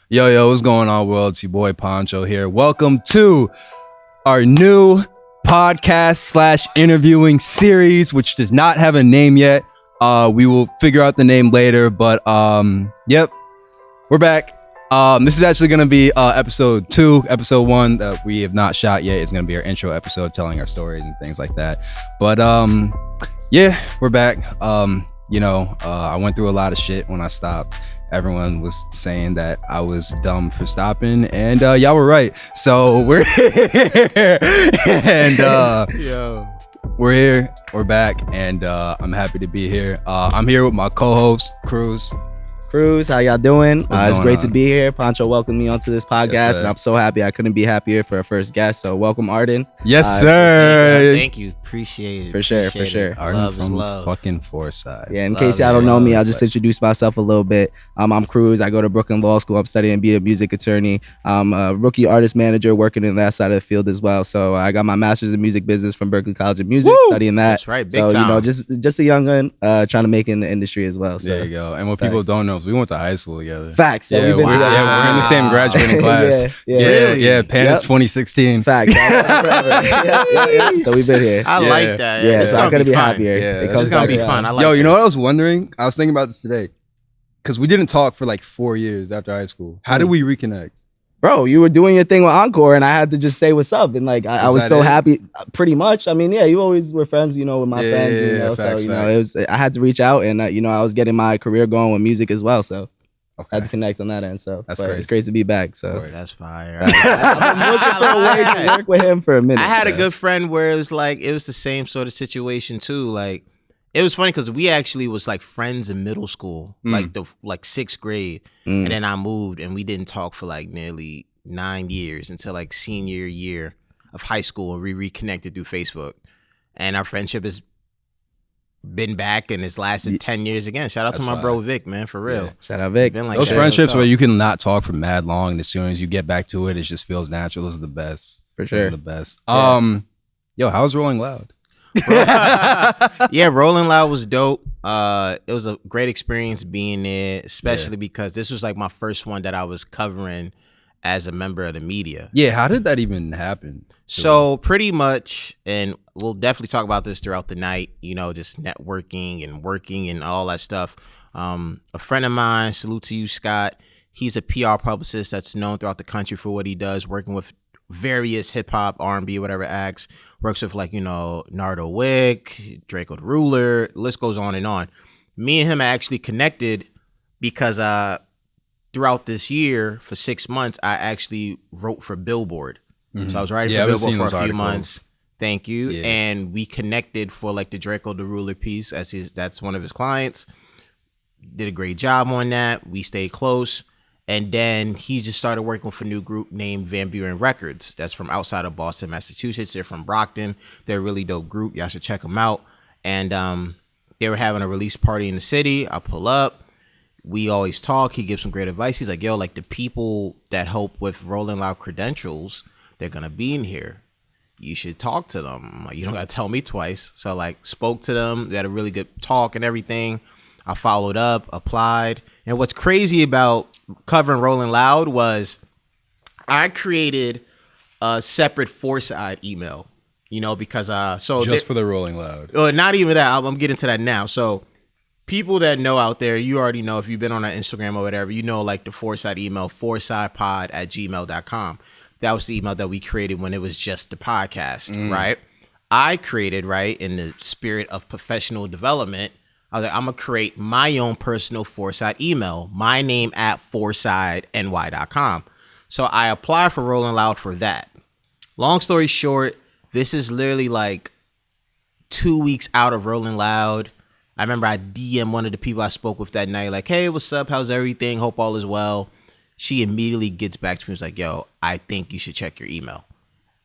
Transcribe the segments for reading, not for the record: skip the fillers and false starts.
Yo, what's going on, world? It's your boy Poncho here. Welcome to our new podcast / interviewing series, which does not have a name yet. We will figure out the name later, but yep, we're back. This is actually going to be episode 2. Episode 1 that we have not shot yet is going to be our intro episode, telling our stories and things like that. But yeah, we're back. I went through a lot of shit when I stopped. Everyone was saying that I was dumb for stopping, and y'all were right. So we're here, and we're here, we're back, and I'm happy to be here. I'm here with my co-host, Cruz. How y'all doing? It's great on? to be here. Poncho welcomed me onto this podcast, Yes, and I'm so happy. I couldn't be happier for our first guest. So welcome, Arden. Yes, sir. Thank you. Appreciate it. For sure. Arden Love is from love. fucking Forsyth. Yeah, in Love case y'all is don't know love. me, I'll just introduce myself a little bit. I'm Cruz. I go to Brooklyn Law School. I'm studying to be a music attorney. I'm a rookie artist manager working in that side of the field as well. So I got my master's in music business from Berklee College of Music, studying that. That's right. Big So, time. just a young one trying to make it in the industry as well. So. There you go. And what people don't know is we went to higigh school together. Facts. Yeah, we've been we're, together. yeah, we're in the same graduating class. Yeah, Really? Yeah, Panis Yep. 2016. Facts. Yeah. So we've been here. I Yeah. like that. Yeah, It's so I gonna couldn't be fun. happier. Yeah, It it's It's comes just gonna back be around. fun. I like Yo, you know this. what I was wondering? I was thinking about this today. Because we didn't talk for like 4 years after high school. How did we reconnect? Bro, you were doing your thing with Encore, and I had to just say what's up, and like I Was was that so it? happy. Pretty much. I mean, yeah, you always were friends, with my Yeah, friends. yeah, So facts, it facts. was. I had to reach out, and I was getting my career going with music as well. So I Okay. had to connect on that end. So That's but crazy. It's great to be back. So Word. That's fire. I've been looking for a way to work with him for a minute. I had a so. good friend where it was the same sort of situation too. Like it was funny because we actually was like friends in middle school, like sixth grade, and then I moved and we didn't talk for like nearly 9 years until like senior year of high school, and we reconnected through Facebook, and our friendship has been back and it's lasted 10 years again. Shout out That's to my fire. bro Vic, man, for real. Yeah. Shout out Vic. Been like Those that. friendships where you can not talk for mad long, and as soon as you get back to it, it just feels natural. Those are the best. For Those sure. are the best. Yeah. Yo, how's Rolling Loud? Yeah, Rolling Loud was dope. It was a great experience being there, especially because this was like my first one that I was covering as a member of the media. Yeah, how did that even happen? So pretty much, and we'll definitely talk about this throughout the night, just networking and working and all that stuff. A friend of mine, salute to you, Scott. He's a PR publicist that's known throughout the country for what he does, working with various hip hop, R&B, whatever acts. Works with Nardo Wick, Draco the Ruler, the list goes on and on. Me and him are actually connected because throughout this year, for 6 months, I actually wrote for Billboard. So I was writing Yeah, for I've seen Billboard those for a few articles. months. Thank you. Yeah. And we connected for like the Draco the Ruler piece that's one of his clients. Did a great job on that. We stayed close. And then he just started working with a new group named Van Buren Records. That's from outside of Boston, Massachusetts. They're from Brockton. They're a really dope group. Y'all should check them out. And they were having a release party in the city. I pull up. We always talk. He gives some great advice. He's like, yo, like the people that help with Rolling Loud credentials, they're going to be in here. You should talk to them. I'm like, you don't got to tell me twice. So I like spoke to them. We had a really good talk and everything. I followed up, applied. And what's crazy about covering Rolling Loud was I created a separate Forsyth email, because Just for the Rolling Loud. not even that. I'm getting to that now. So people that know out there, you already know if you've been on our Instagram or whatever, like the Forsyth email, forsythpod@gmail.com. That was the email that we created when it was just the podcast, right? I created, right, in the spirit of professional development, I was like, I'm going to create my own personal Forsyth email, my name @forsythny.com. So I applied for Rolling Loud for that. Long story short, this is literally like 2 weeks out of Rolling Loud. I remember I DM one of the people I spoke with that night, like, hey, what's up? How's everything? Hope all is well. She immediately gets back to me and was like, yo, I think you should check your email.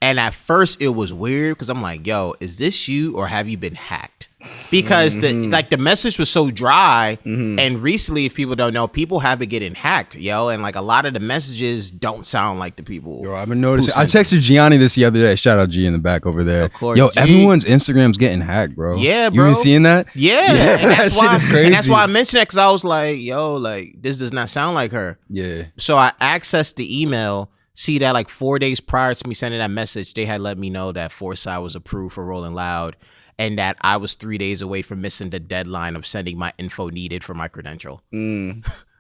And at first it was weird because I'm like, yo, is this you or have you been hacked? Because the message was so dry. And recently, if people don't know, people have been getting hacked, yo. And like a lot of the messages don't sound like the people. Yo, I've been noticing. I texted Gianni this the other day. Shout out G in the back over there. Of course, yo, G. Everyone's Instagram's getting hacked, bro. Yeah, bro. You been seeing that? Yeah. And that shit is crazy. And that's why I mentioned that, because I was like, yo, like this does not sound like her. Yeah. So I accessed the email. See that like 4 days prior to me sending that message, they had let me know that Foresight was approved for Rolling Loud, and that I was 3 days away from missing the deadline of sending my info needed for my credential.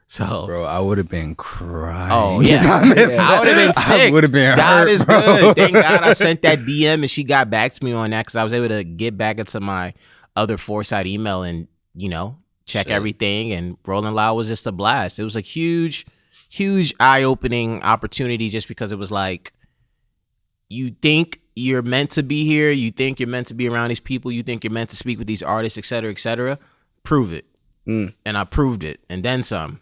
So, bro, I would have been crying. Oh yeah, I would have been sick. I would have been God hurt, is bro. good. Thank God I sent that DM and she got back to me on that, because I was able to get back into my other Foresight email and check everything. And Rolling Loud was just a blast. It was a huge eye-opening opportunity, just because it was like, you think you're meant to be here, you think you're meant to be around these people, you think you're meant to speak with these artists, etc., prove it. And I proved it, and then some.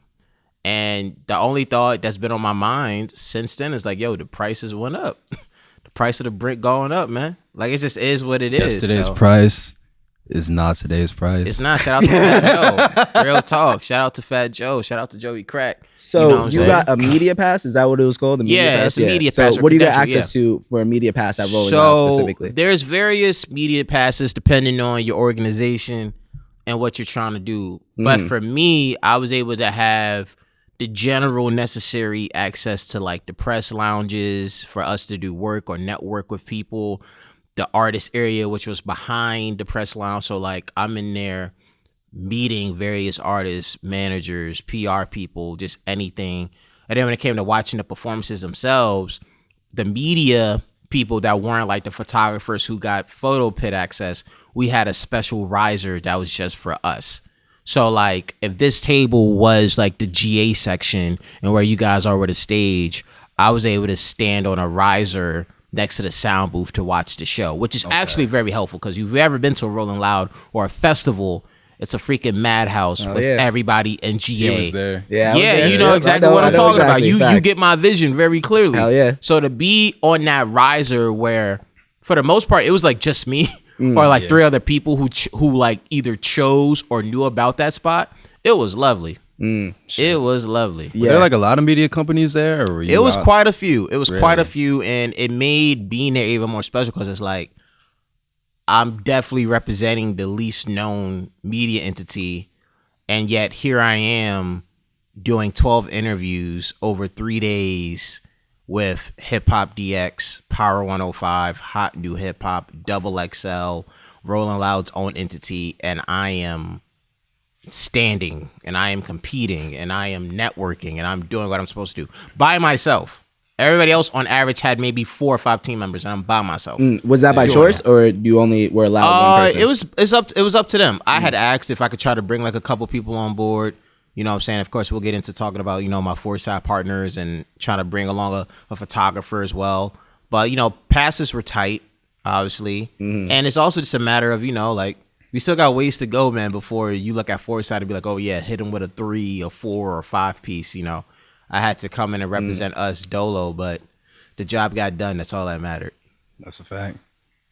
And the only thought that's been on my mind since then is like, yo, the prices went up. The price of the brick going up, man. Like, it just is what it is. Yesterday's price is not today's price. It's not. Shout out to Fat Joe. Real talk. Shout out to Fat Joe. Shout out to Joey Crack. So you got a media pass? Is that what it was called? The media pass? It's a media pass. So what do you got access to for a media pass at Rolling Loud specifically? There's various media passes depending on your organization and what you're trying to do. But for me, I was able to have the general necessary access to like the press lounges for us to do work or network with people. The artist area, which was behind the press lounge. So like I'm in there meeting various artists, managers, PR people, just anything. And then when it came to watching the performances themselves, the media people that weren't like the photographers who got photo pit access, we had a special riser that was just for us. So like if this table was like the GA section and where you guys are with the stage, I was able to stand on a riser next to the sound booth to watch the show, which is actually very helpful, because you've ever been to a Rolling Loud or a festival, it's a freaking madhouse with everybody in GA. He was there. Yeah, you know exactly what I'm talking about. You get my vision very clearly. Hell yeah. So to be on that riser where, for the most part, it was like just me or like three other people who like either chose or knew about that spot, it was lovely. It was lovely. Were there like a lot of media companies there? Or were you it was quite a few. It was quite a few, and it made being there even more special, because it's like I'm definitely representing the least known media entity, and yet here I am doing 12 interviews over 3 days with Hip Hop DX, Power 105, Hot New Hip Hop, Double XL, Rolling Loud's own entity, and I am standing and I am competing and I am networking and I'm doing what I'm supposed to do by myself. Everybody else on average had maybe 4 or 5 team members, and I'm by myself. Was that by choice, or you only were allowed one person? It was up to them. I had asked if I could try to bring like a couple people on board. You know what I'm saying? Of course, we'll get into talking about, my Foresight partners and trying to bring along a photographer as well. But, passes were tight, obviously. And it's also just a matter of, like, we still got ways to go, man, before you look at Foresight and be like, oh, yeah, hit him with a 3 or 4 or 5 piece, I had to come in and represent us dolo, but the job got done. That's all that mattered. That's a fact.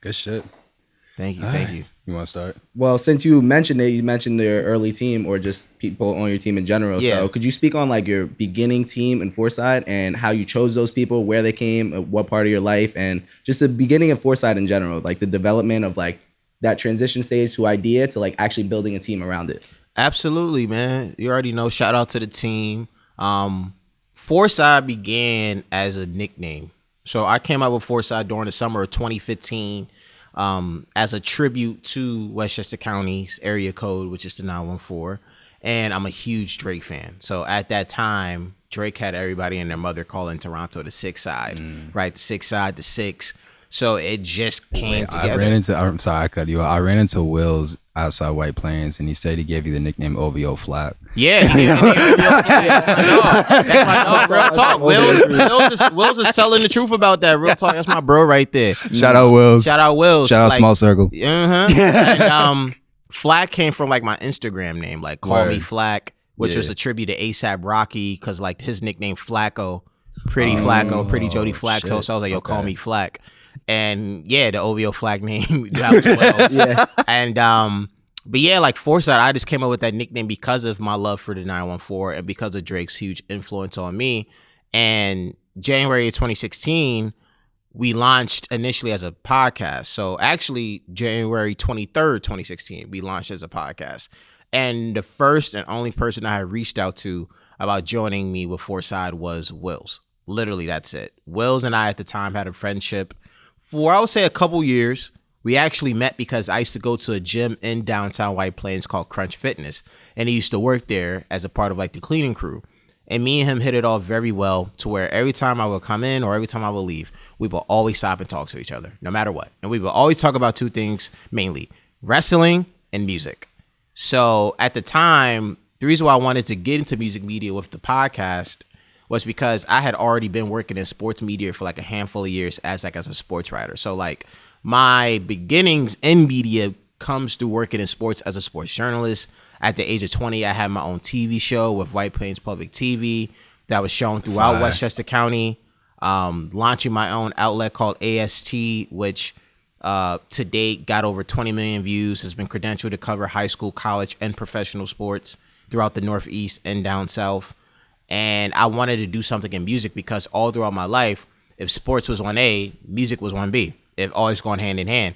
Good shit. Thank you. You want to start? Well, since you mentioned it, you mentioned your early team or just people on your team in general. Yeah. So could you speak on like your beginning team in Foresight and how you chose those people, where they came, what part of your life, and just the beginning of Foresight in general, like the development of like that transition stage to idea to like actually building a team around it? Absolutely, man. You already know. Shout out to the team. Foresight began as a nickname. So I came up with Foresight during the summer of 2015 as a tribute to Westchester County's area code, which is the 914. And I'm a huge Drake fan. So at that time, Drake had everybody and their mother calling Toronto the 6 side, right? The 6 side, the 6. So it just came together. I'm sorry, I cut you off. I ran into Wills outside White Plains, and he said he gave you the nickname OVO Flap. Yeah, he gave me OVO Flap. That's my dog. Real talk. Wills is telling the truth about that. Real talk. That's my bro right there. Shout out Wills. Shout out Small Circle. And Flack came from like my Instagram name, like Call Me Flack, which was a tribute to ASAP Rocky, because like his nickname Flacco, Pretty Jody Flacco. So I was like, yo, call me Flack. And yeah, the OVO flag name that was Wells. Yeah. And but yeah, like Foresight, I just came up with that nickname because of my love for the 914 and because of Drake's huge influence on me. And January of 2016, we launched initially as a podcast. So actually, January 23rd, 2016, we launched as a podcast. And the first and only person I had reached out to about joining me with Foresight was Wills. Literally, that's it. Wills and I at the time had a friendship for, I would say, a couple years. We actually met because I used to go to a gym in downtown White Plains called Crunch Fitness. And he used to work there as a part of like the cleaning crew. And me and him hit it off very well to where every time I would come in or every time I would leave, we would always stop and talk to each other, no matter what. And we would always talk about two things mainly, wrestling and music. So at the time, the reason why I wanted to get into music media with the podcast was because I had already been working in sports media for like a handful of years as a sports writer. So like my beginnings in media comes through working in sports as a sports journalist. At the age of 20, I had my own TV show with White Plains Public TV that was shown throughout Westchester County, launching my own outlet called AST, which to date got over 20 million views, has been credentialed to cover high school, college, and professional sports throughout the Northeast and down South. And I wanted to do something in music because all throughout my life, if sports was 1A, music was 1B. It always gone hand in hand.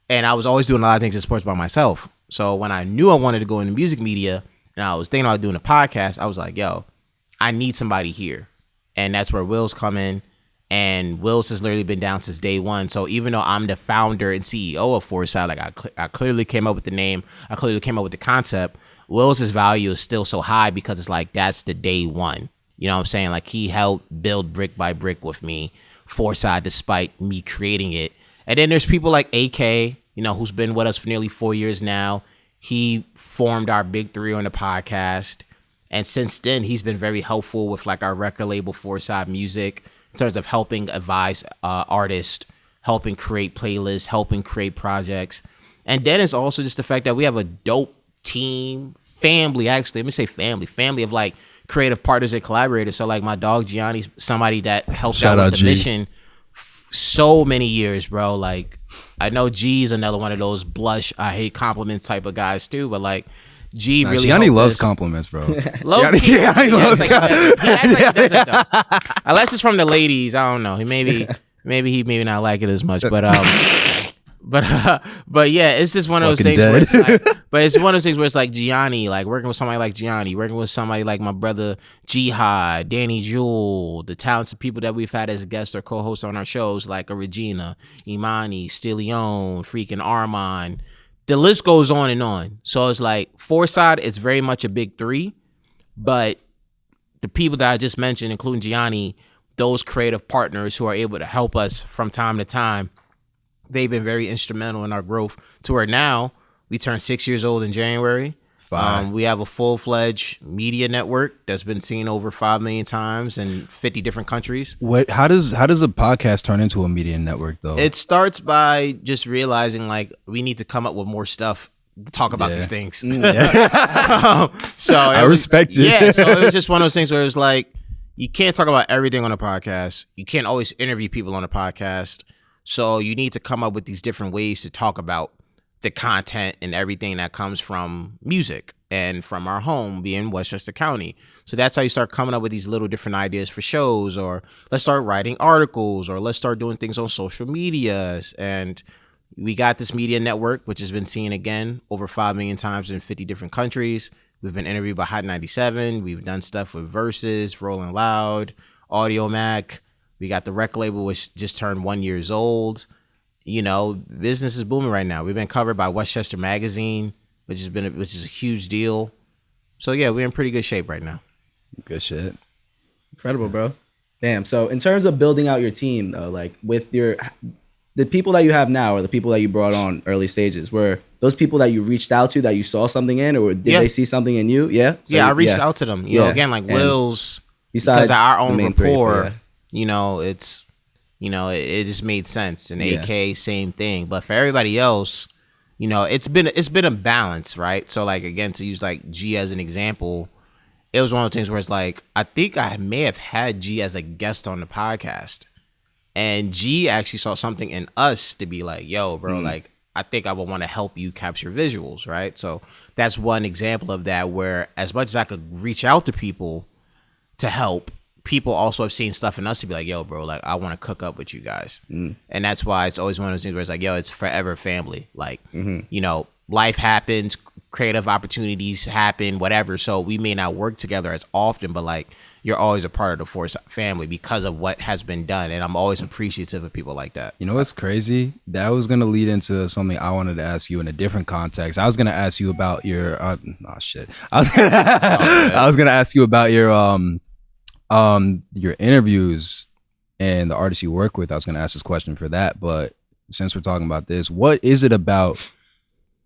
And I was always doing a lot of things in sports by myself. So when I knew I wanted to go into music media and I was thinking about doing a podcast, I was like, yo, I need somebody here. And that's where Wills come in. And Wills has literally been down since day one. So even though I'm the founder and CEO of Foresight, like I clearly came up with the name, I clearly came up with the concept, Wills' value is still so high because it's like that's the day one. You know what I'm saying? Like he helped build brick by brick with me, Foresight, despite me creating it. And then there's people like AK, you know, who's been with us for nearly 4 years now. He formed our big three on the podcast. And since then, he's been very helpful with like our record label, Foresight Music, in terms of helping advise artists, helping create playlists, helping create projects. And then it's also just the fact that we have a dope team, family, actually, let me say family of like creative partners and collaborators. So like my dog Gianni's somebody that helped out with the mission so many years, bro. Like I know G's another one of those blush, I hate compliments type of guys too, but like G really Gianni loves us. Compliments, bro. Gianni loves compliments. He acts like he doesn't though. Unless it's from the ladies, I don't know. He maybe he not like it as much, but but yeah, it's just one of those things where it's like, but it's one of those things where it's like Gianni, like working with somebody like Gianni, working with somebody like my brother Jihad, Danny Jewel, the talented people that we've had as guests or co-hosts on our shows like a Regina, Imani, Stilion, freaking Armand. The list goes on and on. So it's like Foresight, it's very much a big three, but the people that I just mentioned, including Gianni, those creative partners who are able to help us from time to time, they've been very instrumental in our growth to where now we turned 6 years old in January. We have a full-fledged media network that's been seen over 5 million times in 50 different countries. How does a podcast turn into a media network though? It starts by just realizing like we need to come up with more stuff to talk about these things. So I respect it. Yeah, so it was just one of those things where it was like you can't talk about everything on a podcast. You can't always interview people on a podcast. So you need to come up with these different ways to talk about the content and everything that comes from music and from our home being Westchester County. So that's how you start coming up with these little different ideas for shows, or let's start writing articles, or let's start doing things on social media. And we got this media network, which has been seen again over 5 million times in 50 different countries. We've been interviewed by Hot 97. We've done stuff with Versus, Rolling Loud, Audio Mac. We got the record label, which just turned 1 year old. You know, business is booming right now. We've been covered by Westchester Magazine, which is a huge deal. So yeah, we're in pretty good shape right now. Good shit. Incredible, bro. Damn. So in terms of building out your team, though, like with the people that you have now, or the people that you brought on early stages, were those people that you reached out to that you saw something in, or did they see something in you? Yeah. So I reached out to them. You know, again, like Will's, besides because of our own rapport. Three, you know, it's, you know, it just made sense. And AK, same thing. But for everybody else, you know, it's been a balance, right? So like, again, to use like G as an example, it was one of those things where it's like, I think I may have had G as a guest on the podcast. And G actually saw something in us to be like, yo, bro, like, I think I would want to help you capture visuals, right? So that's one example of that, where as much as I could reach out to people to help, people also have seen stuff in us to be like, yo, bro, like, I want to cook up with you guys. And that's why it's always one of those things where it's like, yo, it's forever family. Like, you know, life happens, creative opportunities happen, whatever. So we may not work together as often, but like, you're always a part of the Force family because of what has been done. And I'm always appreciative of people like that. You know what's crazy? That was going to lead into something I wanted to ask you in a different context. I was going to ask you about your, I was going to ask you about your interviews and the artists you work with. I was going to ask this question for that. But since we're talking about this, what is it about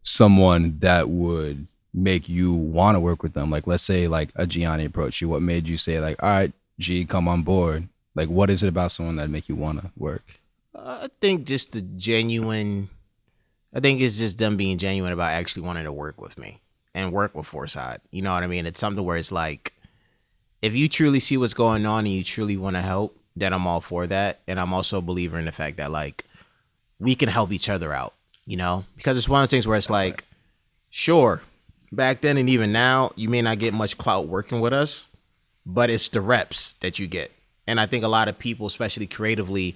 someone that would make you want to work with them? Like, let's say like a Gianni approached you. What made you say like, all right, G, come on board? Like, what is it about someone that make you want to work? I think just the genuine, I think it's just them being genuine about actually wanting to work with me and work with Foresight. You know what I mean? It's something where it's like, if you truly see what's going on and you truly want to help, then I'm all for that. And I'm also a believer in the fact that like, we can help each other out, you know, because it's one of the things where it's like, sure, back then and even now, you may not get much clout working with us, but it's the reps that you get. And I think a lot of people, especially creatively,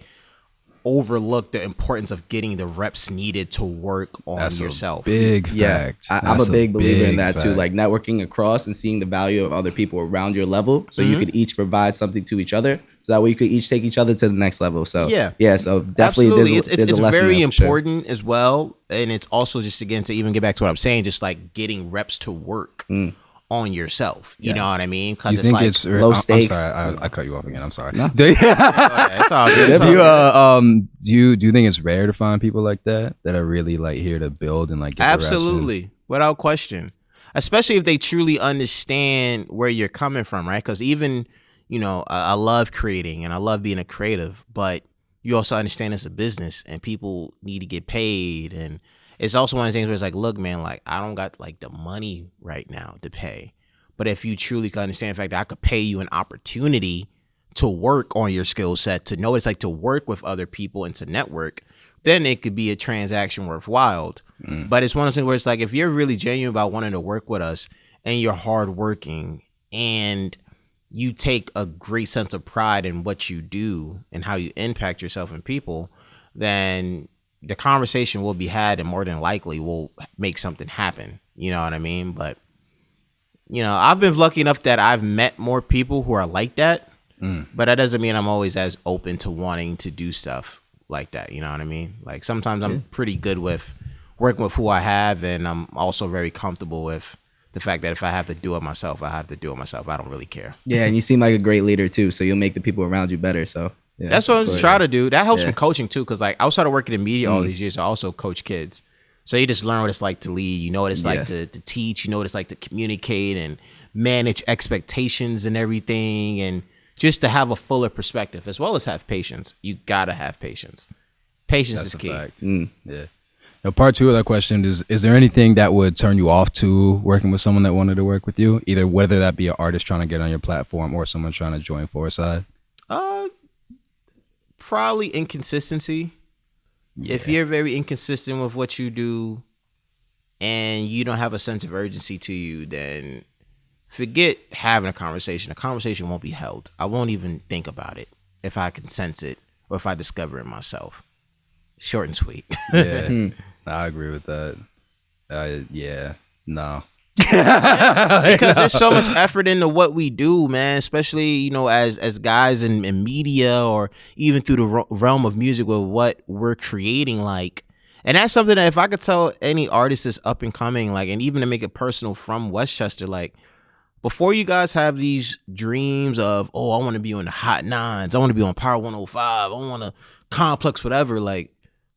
overlook the importance of getting the reps needed to work on yourself. Big fact. I'm a big believer in that too. Like networking across and seeing the value of other people around your level, so you could each provide something to each other. So that way you could each take each other to the next level. So yeah. So definitely, it's very important as well, and it's also just again to even get back to what I'm saying, just like getting reps to work on yourself. You know what I mean? Because it's like low stakes. I'm sorry, I cut you off again. I'm sorry. No. It's all good. Do you think it's rare to find people like that are really like here to build and like get absolutely without question, especially if they truly understand where you're coming from, right? Because even you know, I love creating and I love being a creative, but you also understand it's a business and people need to get paid. And it's also one of the things where it's like, look, man, like I don't got like the money right now to pay. But if you truly can understand the fact that I could pay you an opportunity to work on your skill set, to know what it's like to work with other people and to network, then it could be a transaction worthwhile. But it's one of those things where it's like, if you're really genuine about wanting to work with us and you're hardworking and you take a great sense of pride in what you do and how you impact yourself and people, then the conversation will be had and more than likely will make something happen. You know what I mean? But, you know, I've been lucky enough that I've met more people who are like that, but that doesn't mean I'm always as open to wanting to do stuff like that. You know what I mean? Like sometimes I'm pretty good with working with who I have, and I'm also very comfortable with the fact that if I have to do it myself, I have to do it myself. I don't really care. Yeah, and you seem like a great leader too, so you'll make the people around you better. So yeah, that's what I'm just trying to do. That helps from coaching too, because like outside of working in media all these years, I also coach kids. So you just learn what it's like to lead. You know what it's like to teach. You know what it's like to communicate and manage expectations and everything, and just to have a fuller perspective as well as have patience. You gotta have patience. Patience is key. Yeah. Now, part two of that question is there anything that would turn you off to working with someone that wanted to work with you? Either whether that be an artist trying to get on your platform or someone trying to join Foresight? Probably inconsistency. Yeah. If you're very inconsistent with what you do and you don't have a sense of urgency to you, then forget having a conversation. A conversation won't be held. I won't even think about it if I can sense it or if I discover it myself. Short and sweet. Yeah. I agree with that. No. Because there's so much effort into what we do, man, especially, you know, as guys in media or even through the realm of music with what we're creating, like, and that's something that if I could tell any artist that's up and coming, like, and even to make it personal from Westchester, like, before you guys have these dreams of, oh, I want to be on the Hot Nines, I want to be on Power 105, I want to Complex, whatever, like,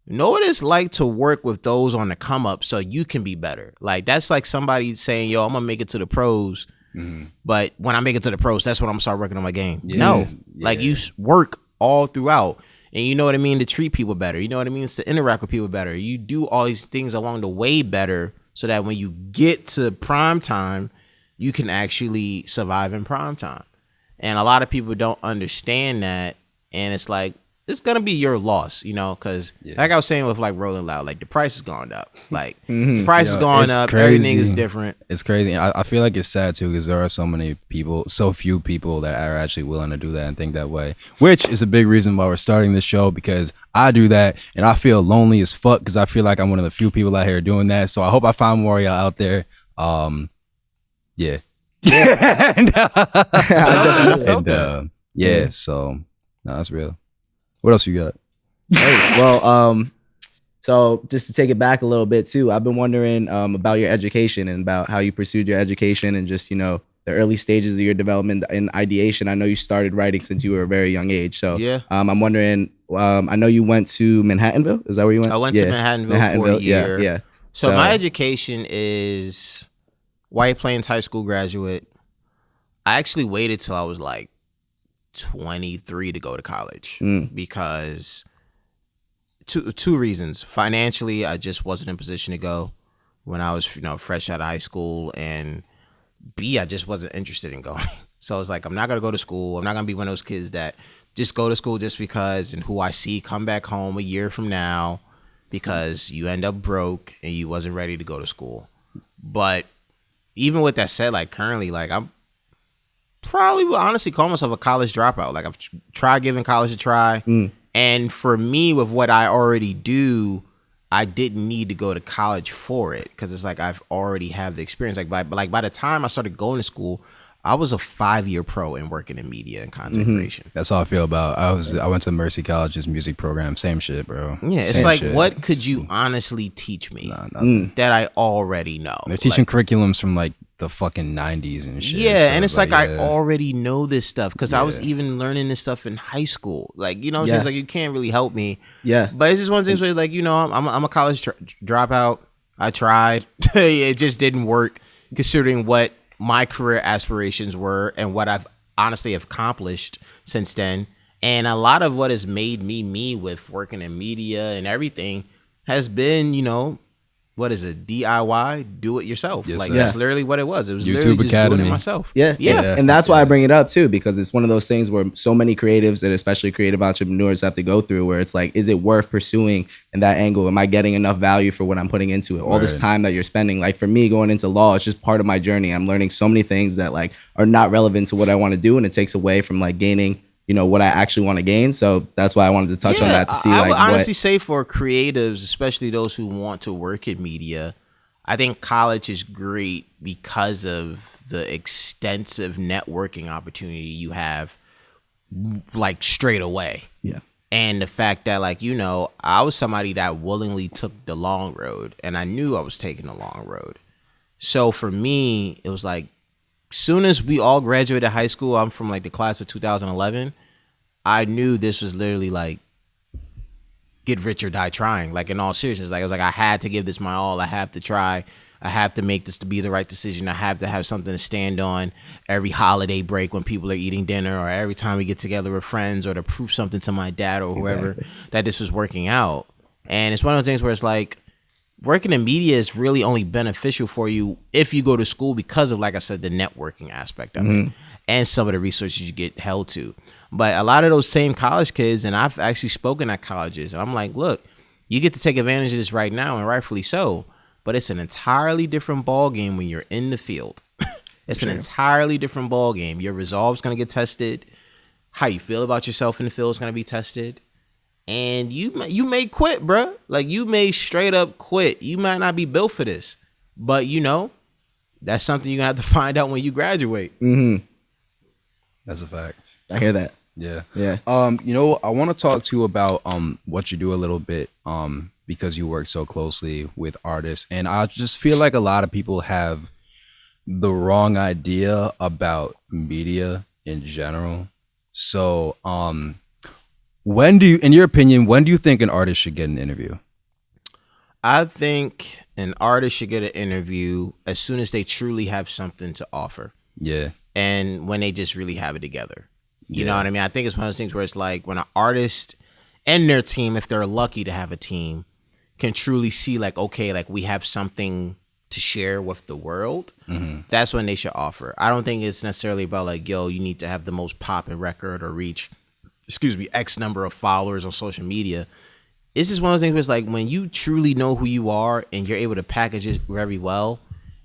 know what it's like to work with those on the come up so you can be better. Like, that's like somebody saying, yo, I'm gonna make it to the pros, but when I make it to the pros, that's when I'm gonna start working on my game. Like, you work all throughout, and you know what I mean, to treat people better, you know what I mean, to interact with people better, you do all these things along the way better, so that when you get to prime time, you can actually survive in prime time. And a lot of people don't understand that, and it's like, it's gonna be your loss, you know, because like I was saying with like Rolling Loud, like the price has gone up, like the price has gone up, everything is different. It's crazy. I feel like it's sad too because there are so few people that are actually willing to do that and think that way, which is a big reason why we're starting this show, because I do that and I feel lonely as fuck because I feel like I'm one of the few people out here doing that. So I hope I find more of y'all out there. Yeah. So no, that's real. What else you got? Hey, well, so just to take it back a little bit too, I've been wondering about your education and about how you pursued your education and just, you know, the early stages of your development in ideation. I know you started writing since you were a very young age. So I'm wondering, I know you went to Manhattanville. Is that where you went? I went to Manhattanville for a year. Yeah. So my education is White Plains High School graduate. I actually waited till I was like 23 to go to college because two reasons. Financially, I just wasn't in position to go when I was, you know, fresh out of high school, and B, I just wasn't interested in going. So I was like, I'm not gonna go to school. I'm not gonna be one of those kids that just go to school just because, and who I see come back home a year from now because you end up broke and you wasn't ready to go to school. But even with that said, like currently, like I'm probably will honestly call myself a college dropout. Like I've tried giving college a try. And for me, with what I already do, I didn't need to go to college for it because it's like I've already have the experience. Like by the time I started going to school, I was a 5-year pro in working in media and content creation. That's how I feel about. I went to Mercy College's music program. Same shit, bro. Yeah, it's Same like shit. what could you honestly teach me that I already know? They're teaching curriculums from like the fucking 90s and shit. Yeah, so and it's like I already know this stuff because I was even learning this stuff in high school. Like, you know what I'm saying? It's like you can't really help me. Yeah. But it's just one of those things where like, you know, I'm a college dropout. I tried. It just didn't work considering what my career aspirations were and what I've honestly accomplished since then. And a lot of what has made me with working in media and everything has been, you know, what is it? DIY, do it yourself. Yes, like sir. that's literally what it was. It was YouTube literally just Academy. doing it myself. Yeah. And that's why I bring it up too, because it's one of those things where so many creatives and especially creative entrepreneurs have to go through where it's like, is it worth pursuing in that angle? Am I getting enough value for what I'm putting into it? All this time that you're spending, like for me going into law, it's just part of my journey. I'm learning so many things that like are not relevant to what I want to do. And it takes away from like gaining, you know, what I actually want to gain. So that's why I wanted to touch on that to see I would honestly say for creatives, especially those who want to work in media, I think college is great because of the extensive networking opportunity you have like straight away. Yeah. And the fact that like, you know, I was somebody that willingly took the long road and I knew I was taking the long road. So for me, it was like, soon as we all graduated high school, I'm from like the class of 2011. I knew this was literally like, get rich or die trying. Like in all seriousness, like I was like, I had to give this my all. I have to try. I have to make this to be the right decision. I have to have something to stand on every holiday break when people are eating dinner or every time we get together with friends or to prove something to my dad or whoever that this was working out. And it's one of those things where it's like working in media is really only beneficial for you if you go to school because of, like I said, the networking aspect of it and some of the resources you get held to. But a lot of those same college kids, and I've actually spoken at colleges, and I'm like, look, you get to take advantage of this right now, and rightfully so, but it's an entirely different ball game when you're in the field. It's an entirely different ball game. Your resolve's going to get tested. How you feel about yourself in the field is going to be tested. And you may quit, bro. Like, you may straight up quit. You might not be built for this. But, you know, that's something you're going to have to find out when you graduate. That's a fact. I hear that. Yeah. You know, I want to talk to you about what you do a little bit because you work so closely with artists, and I just feel like a lot of people have the wrong idea about media in general. So, when do you, in your opinion, when do you think an artist should get an interview? I think an artist should get an interview as soon as they truly have something to offer. Yeah. And when they just really have it together. You know what I mean? I think it's one of those things where it's like when an artist and their team, if they're lucky to have a team, can truly see like, okay, like we have something to share with the world. That's when they should offer. I don't think it's necessarily about like, yo, you need to have the most popping record or reach. X number of followers on social media. This is one of those things where it's like when you truly know who you are and you're able to package it very well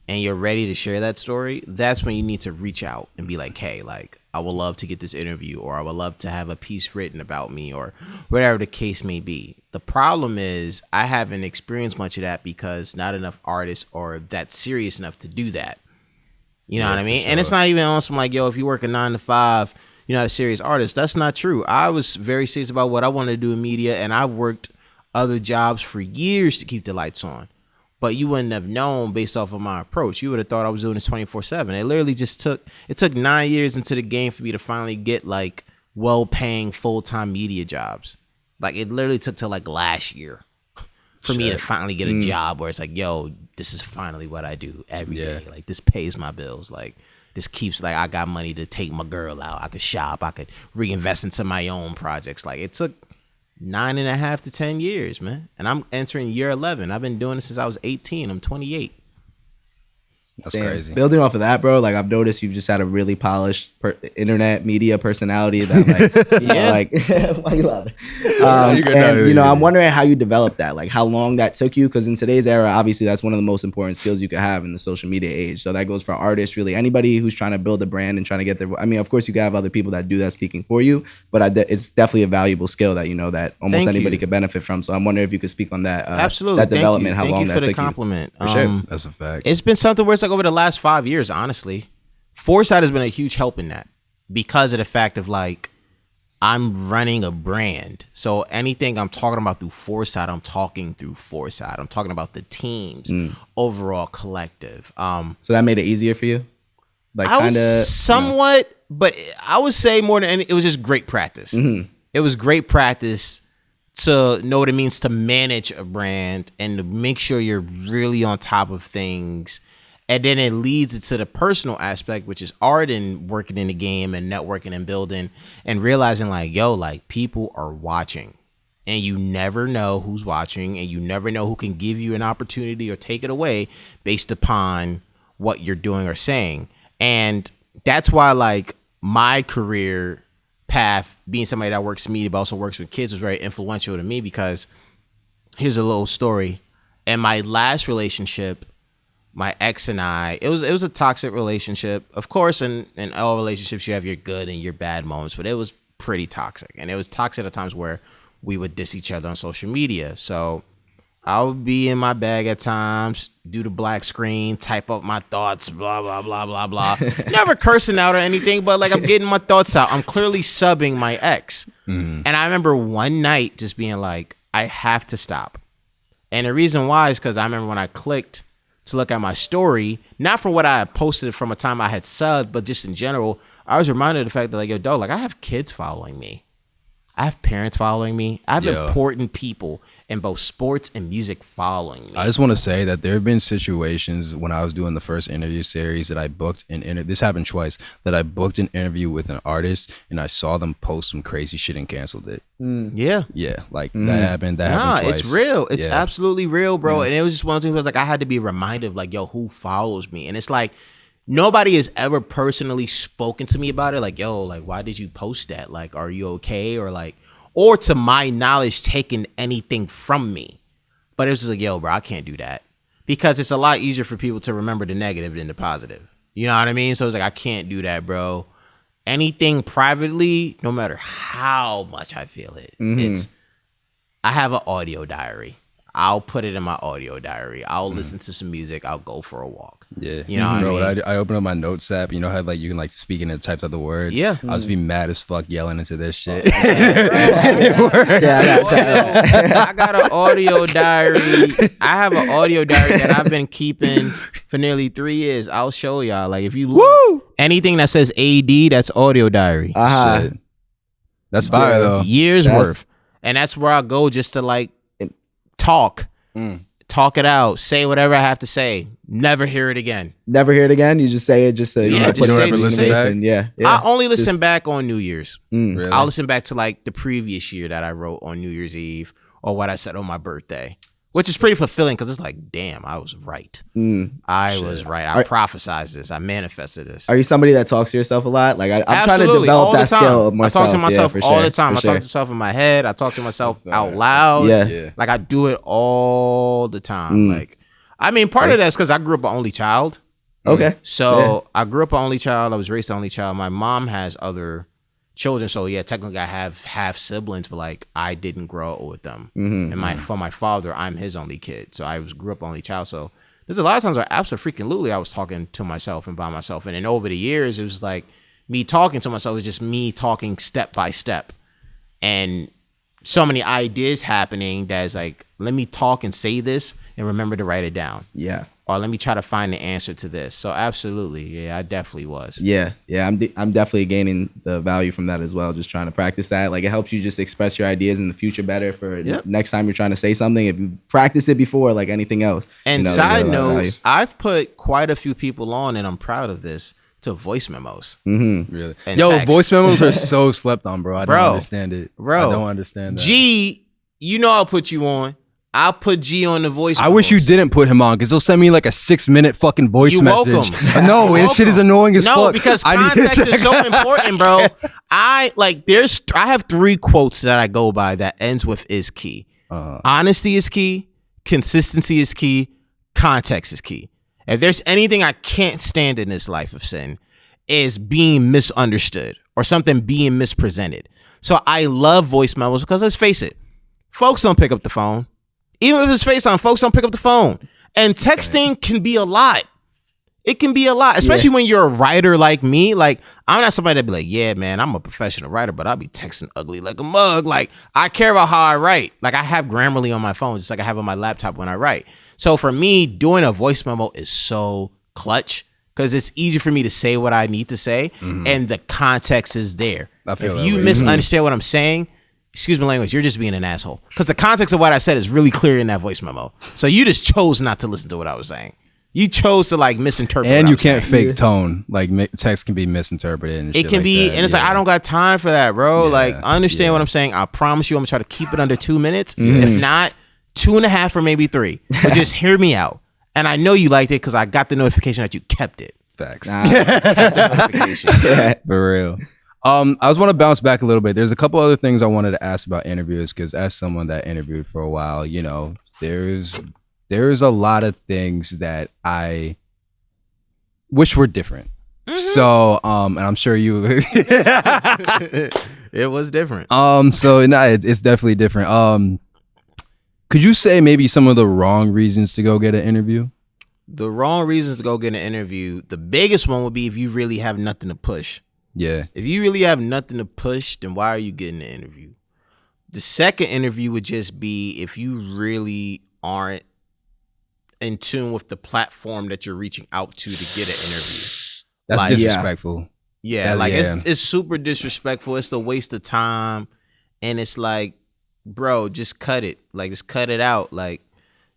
and you're ready to share that story, that's when you need to reach out and be like, hey, like, I would love to get this interview, or I would love to have a piece written about me, or whatever the case may be. The problem is I haven't experienced much of that because not enough artists are that serious enough to do that. You know what I mean? Sure. And it's not even on some like, yo, if you work a 9 to 5, you're not a serious artist. That's not true. I was very serious about what I wanted to do in media, and I've worked other jobs for years to keep the lights on. But you wouldn't have known based off of my approach. You would have thought I was doing this 24/7. It literally just took 9 years into the game for me to finally get like well-paying full-time media jobs. Like it literally took till like last year for me to finally get a job where it's like, yo, this is finally what I do every day. Like this pays my bills. Like this keeps like I got money to take my girl out. I could shop. I could reinvest into my own projects. Like it took 9.5 to 10 years, man. And I'm entering year 11. I've been doing this since I was 18. I'm 28. That's crazy. Building off of that, bro, like I've noticed you've just had a really polished internet media personality that like, why you laughing? And you know, I'm wondering how you developed that, like how long that took you, because in today's era, obviously that's one of the most important skills you could have in the social media age. So that goes for artists, really anybody who's trying to build a brand and trying to get their, I mean, of course you can have other people that do that speaking for you, but it's definitely a valuable skill that, you know, that almost anybody could benefit from. So I'm wondering if you could speak on that. Absolutely. That development, how long that took you. Thank you for the compliment. For sure. That's a fact. It's been something where it's like over the last 5 years, honestly. Foresight has been a huge help in that because of the fact of like I'm running a brand. So anything I'm talking about through Foresight, I'm talking through Foresight. I'm talking about the team's overall collective. So that made it easier for you? Like I kind of somewhat, but I would say more than it was just great practice. It was great practice to know what it means to manage a brand and to make sure you're really on top of things. And then it leads it to the personal aspect, which is Arden working in the game and networking and building and realizing like, yo, like people are watching and you never know who's watching and you never know who can give you an opportunity or take it away based upon what you're doing or saying. And that's why like my career path, being somebody that works media but also works with kids, was very influential to me because here's a little story. In my last relationship, my ex and I, it was a toxic relationship. Of course, in all relationships, you have your good and your bad moments, but it was pretty toxic. And it was toxic at times where we would diss each other on social media. So I would be in my bag at times, do the black screen, type up my thoughts, blah, blah, blah, blah, blah. Never cursing out or anything, but like I'm getting my thoughts out. I'm clearly subbing my ex. And I remember one night just being like, I have to stop. And the reason why is because I remember when I clicked to look at my story, not from what I had posted from a time I had subbed, but just in general, I was reminded of the fact that like, yo, dog, like I have kids following me. I have parents following me. I have important people in both sports and music following me. I just want to say that there have been situations when I was doing the first interview series that I booked this happened twice, that I booked an interview with an artist and I saw them post some crazy shit and canceled it. Yeah, like that happened twice. It's real. It's absolutely real, bro. And it was just one of the things where like I had to be reminded of like, yo, who follows me? And it's like nobody has ever personally spoken to me about it. Like, yo, like why did you post that? Like, are you okay? Or like, or to my knowledge, taking anything from me. But it was just like, yo, bro, I can't do that. Because it's a lot easier for people to remember the negative than the positive. You know what I mean? So it's like, I can't do that, bro. Anything privately, no matter how much I feel it, I have an audio diary. I'll put it in my audio diary. I'll listen to some music. I'll go for a walk. Yeah. You know what I mean? I open up my notes app. You know how like you can like speak in the types of the words? Yeah. I'll just be mad as fuck yelling into this shit. I got an audio diary. I have an audio diary that I've been keeping for nearly 3 years. I'll show y'all. Like if you look, anything that says AD, that's audio diary. Shit. That's fire though. Years worth. And that's where I go just to like talk it out, say whatever I have to say, never hear it again. You just say it just so you know, just say it. I only listen back on New Year's. Really? I'll listen back to like the previous year that I wrote on New Year's Eve or what I said on my birthday. which is pretty fulfilling because it's like, damn, I was right. I was right. I prophesized this. I manifested this. Are you somebody that talks to yourself a lot? Like I'm trying to Absolutely, develop all that the time. skill of myself. I talk to myself for all sure, the time. I for talk sure. to myself in my head. I talk to myself out loud. Yeah. Like I do it all the time. Like, I mean, part of that's because I grew up an only child. Okay. So I grew up an only child. I was raised an only child. My mom has other children. So yeah, technically I have half siblings, but like I didn't grow up with them. And for my father, I'm his only kid. So I grew up only child. So there's a lot of times where absolutely I was talking to myself and by myself. And then over the years, it was like me talking to myself was just me talking step by step. And so many ideas happening that is like, let me talk and say this and remember to write it down. Yeah. Or let me try to find the answer to this. So absolutely, yeah, I definitely was. Yeah, I'm definitely gaining the value from that as well. Just trying to practice that. Like it helps you just express your ideas in the future better for next time you're trying to say something. If you practice it before, like anything else. And side note, I've put quite a few people on, and I'm proud of this, to voice memos. Really? Yo, text. Voice memos are so slept on, bro. I don't understand it. Bro, I don't understand that. G, you know I'll put you on. I'll put G on the voice. I wish you didn't put him on because he'll send me like a 6-minute fucking voice message. No, this shit is annoying as fuck. No, because context is so important, bro. I have 3 quotes that I go by that ends with is key. Honesty is key. Consistency is key. Context is key. If there's anything I can't stand in this life of sin, is being misunderstood or something being mispresented. So I love voice memos because let's face it, folks don't pick up the phone. Even if it's FaceTime, folks don't pick up the phone. And texting can be a lot. It can be a lot, especially when you're a writer like me. Like, I'm not somebody that be like, yeah, man, I'm a professional writer, but I'll be texting ugly like a mug. Like, I care about how I write. Like, I have Grammarly on my phone, just like I have on my laptop when I write. So for me, doing a voice memo is so clutch because it's easy for me to say what I need to say, and the context is there. If you misunderstand what I'm saying, excuse my language, you're just being an asshole. Because the context of what I said is really clear in that voice memo. So you just chose not to listen to what I was saying. You chose to like misinterpret. And you can't fake tone. Like text can be misinterpreted. And it can be, and it's like I don't got time for that, bro. Like understand what I'm saying. I promise you, I'm gonna try to keep it under 2 minutes. If not, 2.5 or maybe 3. But just hear me out. And I know you liked it because I got the notification that you kept it. Facts. Kept the notification. For real. I just want to bounce back a little bit. There's a couple other things I wanted to ask about interviews because as someone that interviewed for a while, you know, there's a lot of things that I wish were different. So, and I'm sure you. It was different. So no, it's definitely different. Could you say maybe some of the wrong reasons to go get an interview? The wrong reasons to go get an interview. The biggest one would be if you really have nothing to push. Yeah. If you really have nothing to push, then why are you getting an interview? The second interview would just be if you really aren't in tune with the platform that you're reaching out to get an interview. That's like, disrespectful. Yeah, it's super disrespectful. It's a waste of time. And it's like, bro, just cut it. Like, just cut it out. Like,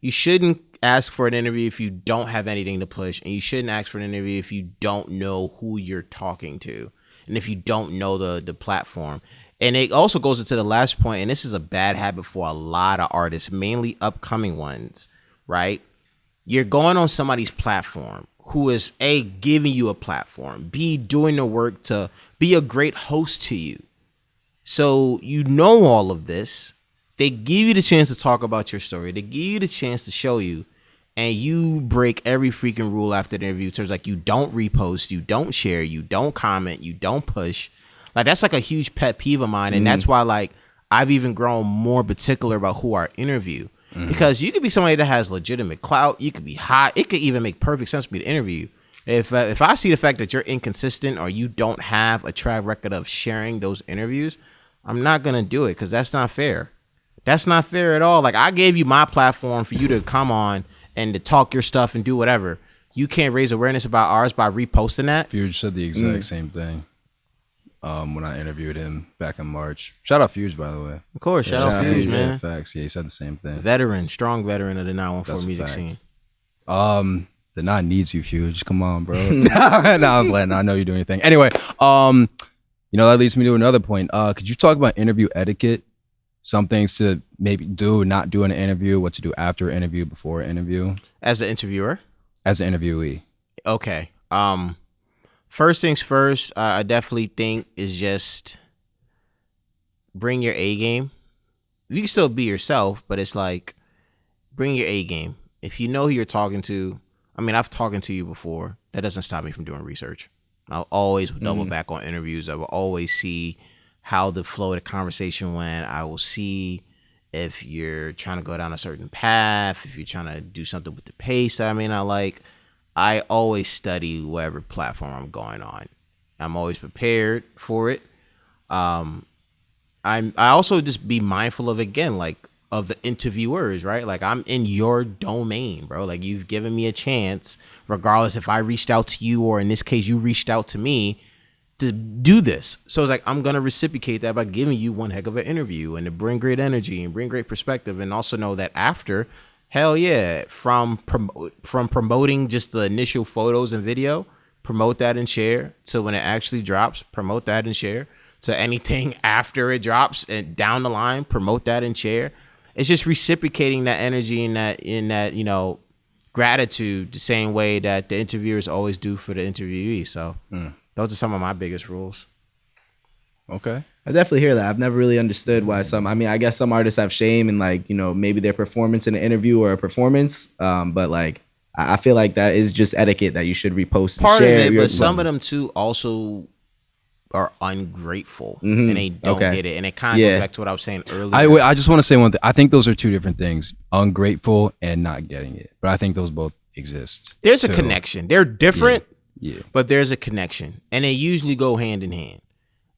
you shouldn't ask for an interview if you don't have anything to push. And you shouldn't ask for an interview if you don't know who you're talking to. And if you don't know the platform. And it also goes into the last point, and this is a bad habit for a lot of artists, mainly upcoming ones, right? You're going on somebody's platform who is A, giving you a platform, B, doing the work to be a great host to you. So you know all of this. They give you the chance to talk about your story. They give you the chance to show you. And you break every freaking rule after the interview. So it's like you don't repost, you don't share, you don't comment, you don't push. Like that's like a huge pet peeve of mine. And that's why like I've even grown more particular about who I interview. Because you could be somebody that has legitimate clout. You could be hot. It could even make perfect sense for me to interview. If I see the fact that you're inconsistent or you don't have a track record of sharing those interviews, I'm not going to do it because that's not fair. That's not fair at all. Like I gave you my platform for you to come on and to talk your stuff and do whatever. You can't raise awareness about ours by reposting that. Fuge said the exact same thing when I interviewed him back in March. Shout out Fuge, by the way. Of course, shout out Fuge, man. Yeah, facts. Yeah, he said the same thing. Veteran, strong veteran of the 914 music scene. The 9 needs you, Fuge. Come on, bro. No, I'm glad. No, I know you're doing your thing. Anyway, that leads me to another point. Could you talk about interview etiquette? some things to maybe do, not do in an interview, what to do after an interview, before an interview, As an interviewer? as an interviewee. Okay. First things first, I definitely think is just bring your A game. You can still be yourself, but it's like bring your A game. If you know who you're talking to, I mean, I've talked to you before. That doesn't stop me from doing research. I'll always double back on interviews. I will always see how the flow of the conversation went. I will see if you're trying to go down a certain path, if you're trying to do something with the pace that I may not like. I always study whatever platform I'm going on. I'm always prepared for it. I also just be mindful of, again, like, of the interviewers, right? Like, I'm in your domain, bro. Like, you've given me a chance, regardless if I reached out to you or in this case you reached out to me, to do this. So it's like, I'm going to reciprocate that by giving you one heck of an interview and to bring great energy and bring great perspective, and also know that after, hell yeah, from promoting just the initial photos and video, promote that and share, to when it actually drops, promote that and share, to anything after it drops and down the line, promote that and share. It's just reciprocating that energy and that gratitude the same way that the interviewers always do for the interviewee. So those are some of my biggest rules. Okay. I definitely hear that. I've never really understood why I guess some artists have shame in, like, maybe their performance in an interview or a performance. But like, I feel like that is just etiquette that you should repost and Part share. of it, but some of them too also are ungrateful and they don't get it. And it kind of goes back to what I was saying earlier. I just want to say one thing. I think those are two different things: ungrateful and not getting it. But I think those both exist. There's a connection. They're different, yeah, but there's a connection, and they usually go hand in hand.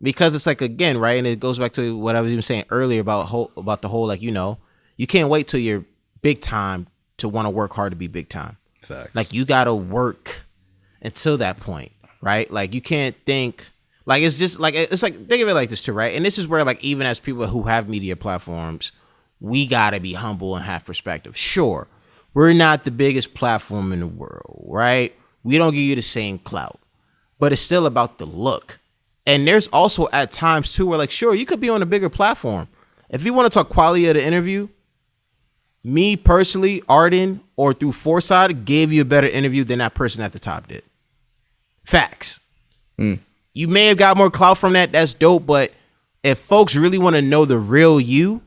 Because it's like, again, right, and it goes back to what I was even saying earlier about the whole, like, you can't wait till you're big time to want to work hard to be big time. Facts. Like, you gotta work until that point, right? Like, you can't think, like, it's just like, it's like, think of it like this too, right? And this is where, like, even as people who have media platforms, we gotta be humble and have perspective. Sure, we're not the biggest platform in the world, right? We don't give you the same clout, but it's still about the look. And there's also at times too where, like, sure, you could be on a bigger platform. If you want to talk quality of the interview, me personally, Arden, or through Foresight, gave you a better interview than that person at the top did. Facts. You may have got more clout from that. That's dope. But if folks really want to know the real you,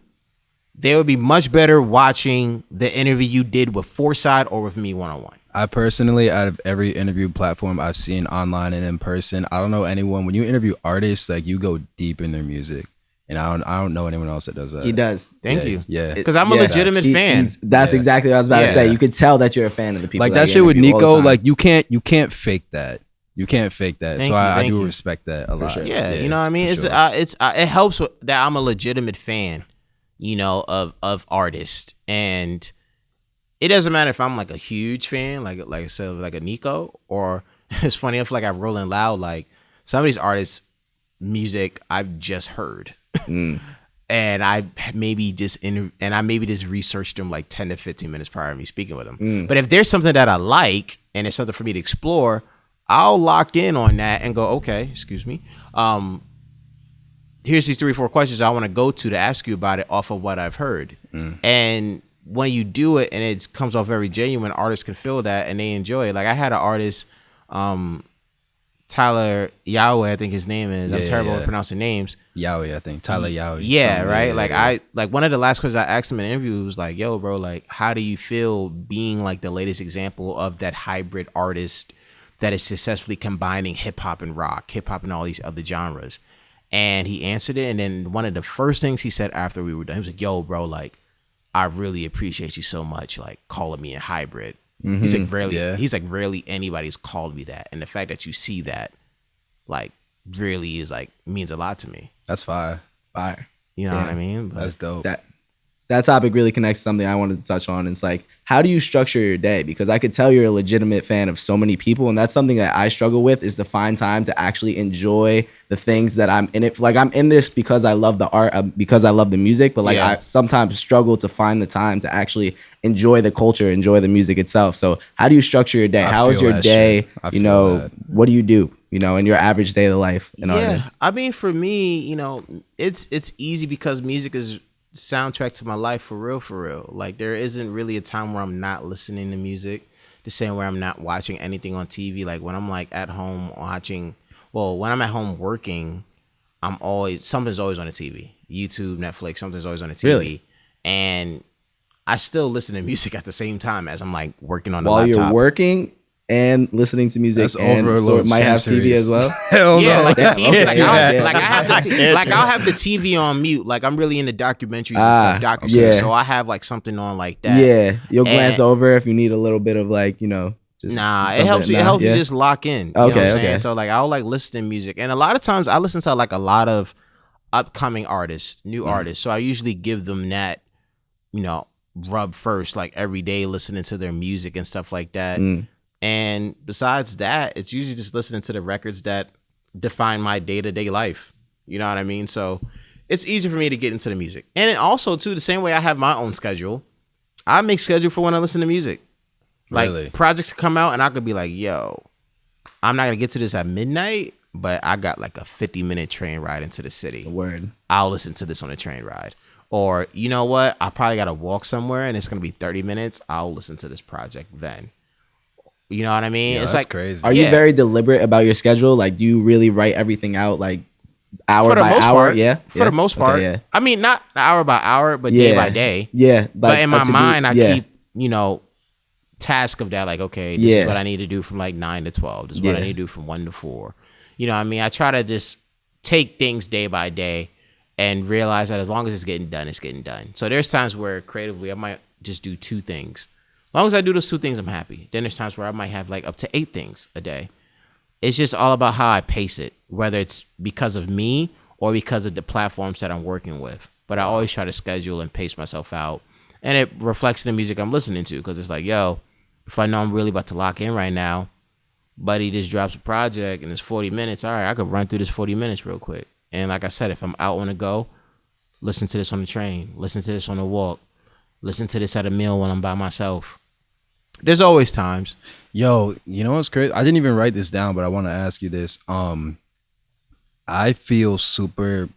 they would be much better watching the interview you did with Foresight or with me one-on-one. I personally, out of every interview platform I've seen online and in person, I don't know anyone. When you interview artists, like, you go deep in their music, and I don't know anyone else that does that. He does. Thank you. Yeah, because I'm a legitimate fan. That's exactly what I was about to say. You could tell that you're a fan of the people. Like that shit with Nico. Like, you can't fake that. You can't fake that. So I do respect that a lot. Sure. Yeah, you know what I mean. It helps that I'm a legitimate fan, of artists, and it doesn't matter if I'm like a huge fan, like I said, like a Nico, or it's funny, I feel like I'm Rolling Loud. Like, some of these artists' music I've just heard, and I maybe just researched them like 10 to 15 minutes prior to me speaking with them. But if there's something that I like and it's something for me to explore, I'll lock in on that and go, okay, excuse me. Here's these 3 or 4 questions I want to go to ask you about it off of what I've heard. And when you do it and it comes off very genuine, artists can feel that and they enjoy it. Like, I had an artist, Tyler Yahweh, I think his name is. I'm terrible at pronouncing names. Yahweh, I think. Tyler Yahweh. Yeah, right? Like, one of the last questions I asked him in an interview was like, yo, bro, like, how do you feel being like the latest example of that hybrid artist that is successfully combining hip-hop and rock, hip-hop and all these other genres? And he answered it, and then one of the first things he said after we were done, he was like, yo, bro, like, I really appreciate you so much, like, calling me a hybrid. He's like, rarely anybody's called me that. And the fact that you see that, like, really is like, means a lot to me. That's fire. You know what I mean? That's dope. That topic really connects to something I wanted to touch on. It's like, how do you structure your day? Because I could tell you're a legitimate fan of so many people, and that's something that I struggle with, is to find time to actually enjoy the things that I'm in it. Like, I'm in this because I love the art, because I love the music, but like, I sometimes struggle to find the time to actually enjoy the culture, enjoy the music itself. So how do you structure your day? How is your day? What do you do? In your average day of life? I mean, for me, it's easy because music is soundtrack to my life for real, for real. Like there isn't really a time where I'm not listening to music. The same way I'm not watching anything on TV. Like when I'm like at home watching, well, when I'm at home working, something's always on the TV. YouTube, Netflix, something's always on the TV. Really? And I still listen to music at the same time as I'm like working on the While laptop. you're working and listening to music, That's and overload might have TV sensories. as well. Hell Yeah, no. like the TV, Yeah. I'll have the TV on mute. Like I'm really into documentaries and stuff, docuseries. yeah. So I have like something on like that. Yeah, you'll glance And- over if you need a little bit of like, you know. Just Nah, it something. helps you. It helps you just lock in. You know what I'm saying? Okay. So like I'll like listen to music, and a lot of times I listen to like a lot of upcoming artists, new artists. So I usually give them that, you know, rub first, like every day listening to their music and stuff like that. And besides that, it's usually just listening to the records that define my day-to-day life. You know what I mean? So it's easy for me to get into the music. And it also too, the same way I have my own schedule, I make schedule for when I listen to music. Like Really? projects come out and I could be like, yo, I'm not gonna get to this at midnight, but I got like a 50-minute train ride into the city. Word. I'll listen to this on a train ride. Or you know what? I probably gotta walk somewhere and it's gonna be 30 minutes. I'll listen to this project then. You know what I mean? Yeah, it's that's like crazy. Are you Yeah. very deliberate about your schedule? Like, do you really write everything out, like hour for the by most hour? part. Yeah, For the most part. Okay, yeah. I mean, not hour by hour, but day by day. Yeah, But in my mind, I yeah. keep, you know, task of that, like, okay, this Yeah. is what I need to do from like 9 to 12. This is what I Yeah. need to do from 1 to 4. You know what I mean? I try to just take things day by day and realize that as long as it's getting done, it's getting done. So there's times where creatively I might just do 2 things. As long as I do those 2 things, I'm happy. Then there's times where I might have like up to 8 things a day. It's just all about how I pace it, whether it's because of me or because of the platforms that I'm working with. But I always try to schedule and pace myself out. And it reflects the music I'm listening to, because it's like, yo, if I know I'm really about to lock in right now, buddy just drops a project and it's 40 minutes. All right, I could run through this 40 minutes real quick. And like I said, if I'm out on the go, listen to this on the train, listen to this on the walk, listen to this at a meal when I'm by myself. There's always times. Yo, you know what's crazy? I didn't even write this down, but I want to ask you this. I feel super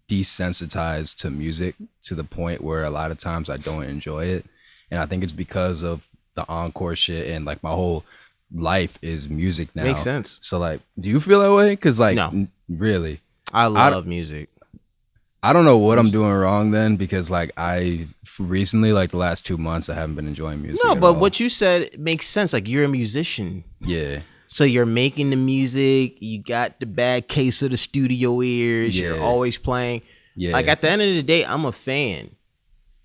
desensitized to music to the point where a lot of times I don't enjoy it. And I think it's because of the Encore shit, and like my whole life is music now. Makes sense. So like, do you feel that way? Because like, No. Really? I love music. I don't know what I'm doing wrong then, because like I recently, like the last 2 months, I haven't been enjoying music. No, at but all. what you said makes sense. Like, you're a musician. Yeah. So you're making the music, you got the bad case of the studio ears, you're Yeah. always playing. Yeah. Like at the end of the day, I'm a fan.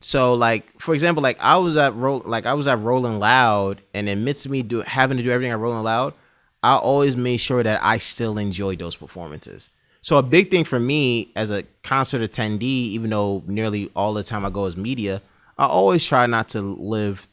So like, for example, like I was at Rolling Loud, and amidst me having to do everything at Rolling Loud, I always made sure that I still enjoyed those performances. So a big thing for me as a concert attendee, even though nearly all the time I go as media, I always try not to live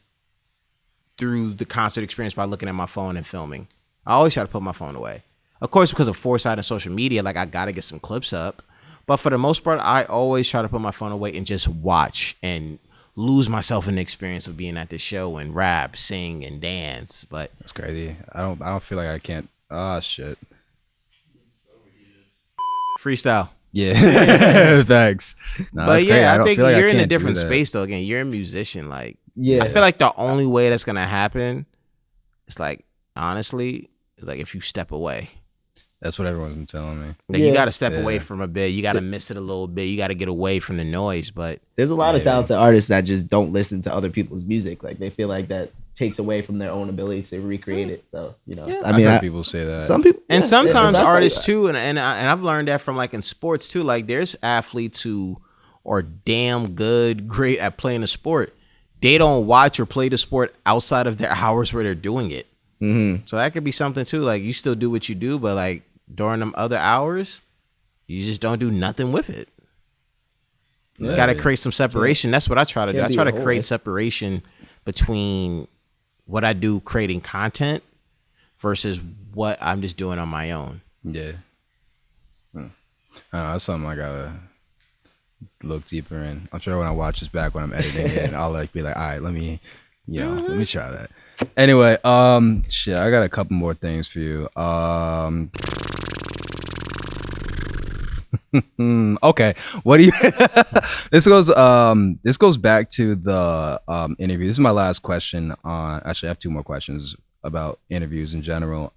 through the concert experience by looking at my phone and filming. I always try to put my phone away. Of course, because of foresight and social media, like I got to get some clips up. But for the most part, I always try to put my phone away and just watch and lose myself in the experience of being at the show and rap, sing, and dance. But That's crazy. I don't feel like I can't. Ah, shit. freestyle. Yeah. Thanks. Nah, But that's crazy. yeah, I don't think feel like you're in a can't do different that. space though. Again, you're a musician. Like, Yeah. I feel like the only way that's gonna happen is like, honestly, is like if you step away. That's what everyone's been telling me. Like Yeah. you got to step Yeah. away from a bit. You got to miss it a little bit. You got to get away from the noise. But There's a lot of Yeah. talented artists that just don't listen to other people's music. Like, they feel like that takes away from their own ability to recreate it. So, you know, Yeah. I mean, I've heard people say that. some people, and yeah, sometimes that's how artists you- too, and I've learned that from like in sports too. Like there's athletes who are damn great at playing a sport. They don't watch or play the sport outside of their hours where they're doing it. Mhm. So that could be something too. Like you still do what you do, but like during them other hours, you just don't do nothing with it. You Yeah. got to create some separation. That's what I try to do. Can't I be try a to whole, create right? separation between what I do creating content versus what I'm just doing on my own. Yeah. I don't know, that's something I gotta look deeper in. I'm sure when I watch this back when I'm editing it, I'll like be like, all right, let me try that. Anyway, shit, I got a couple more things for you. Okay. What do you this goes back to the interview. This is my last question on actually I have two more questions about interviews in general.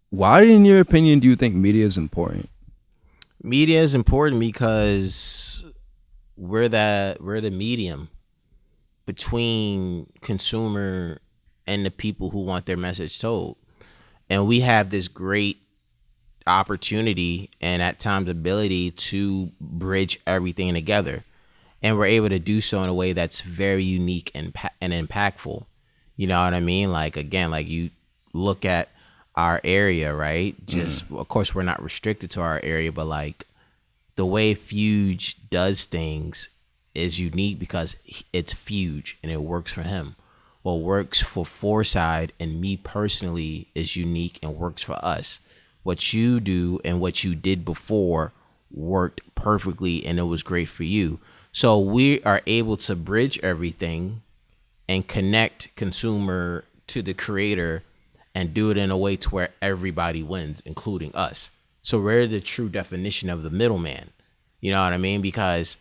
Why in your opinion do you think media is important? Media is important because we're the medium between consumer and the people who want their message told. And we have this great opportunity and at times ability to bridge everything together. And we're able to do so in a way that's very unique and impactful. You know what I mean? Like, again, like you look at our area, right? Just, of course, we're not restricted to our area, but like the way Fuge does things is unique because it's Fuge and it works for him. What works for Foresight and me personally is unique and works for us. What you do and what you did before worked perfectly and it was great for you. So we are able to bridge everything and connect consumer to the creator and do it in a way to where everybody wins, including us. So we're the true definition of the middleman. You know what I mean? Because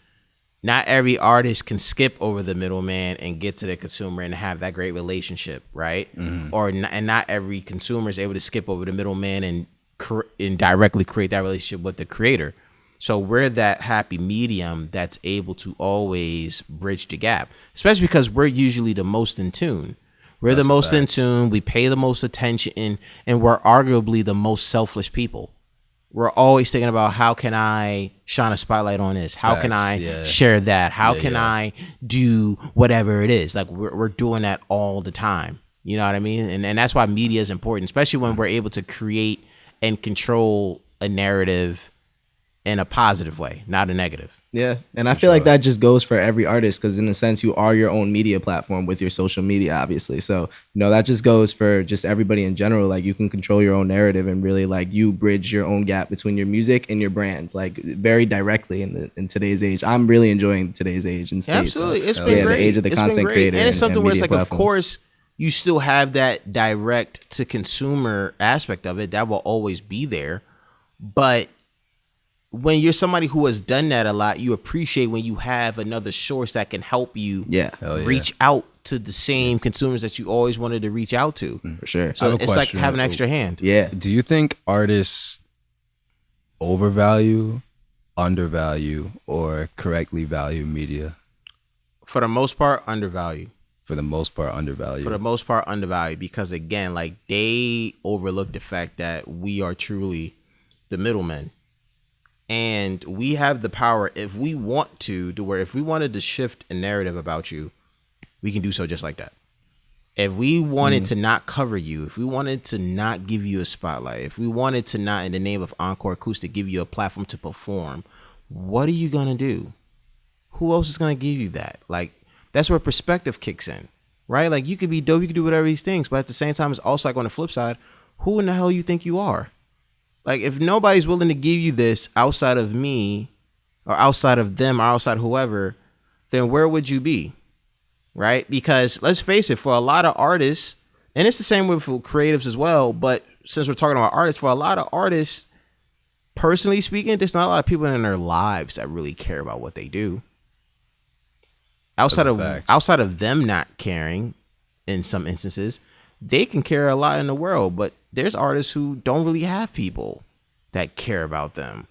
not every artist can skip over the middleman and get to the consumer and have that great relationship, right? And not every consumer is able to skip over the middleman and directly create that relationship with the creator. So we're that happy medium that's able to always bridge the gap, especially because we're usually the most in tune. We're the most in tune. We pay the most attention, and we're arguably the most selfless people. We're always thinking about how can I shine a spotlight on this? How can I share that? How can I do whatever it is? Like we're doing that all the time. You know what I mean? And that's why media is important, especially when we're able to create and control a narrative in a positive way, not a negative. Yeah, and I feel like that just goes for every artist because in a sense you are your own media platform with your social media, obviously. So, that just goes for just everybody in general. Like you can control your own narrative and really like you bridge your own gap between your music and your brands, like very directly in today's age. I'm really enjoying today's age and stage. Absolutely, so, it's been great. The age of the content creator, and it's something where it's like, platforms. Of course, you still have that direct to consumer aspect of it that will always be there, but when you're somebody who has done that a lot, you appreciate when you have another source that can help you reach out to the same consumers that you always wanted to reach out to. For sure. So it's like having an extra hand. Yeah. Do you think artists overvalue, undervalue, or correctly value media? For the most part, undervalue. For the most part, undervalue. Because again, like they overlook the fact that we are truly the middlemen. And we have the power, if we want to where if we wanted to shift a narrative about you, we can do so just like that. If we wanted to not cover you, if we wanted to not give you a spotlight, if we wanted to not, in the name of Encore Acoustic, give you a platform to perform, what are you going to do? Who else is going to give you that? Like, that's where perspective kicks in, right? Like, you could be dope, you could do whatever these things, but at the same time, it's also like on the flip side, who in the hell you think you are? Like, if nobody's willing to give you this outside of me or outside of them or outside of whoever, then where would you be? Right? Because let's face it, for a lot of artists, and it's the same way for creatives as well, but since we're talking about artists, for a lot of artists, personally speaking, there's not a lot of people in their lives that really care about what they do. Outside of them not caring, in some instances, they can care a lot in the world, but there's artists who don't really have people that care about them.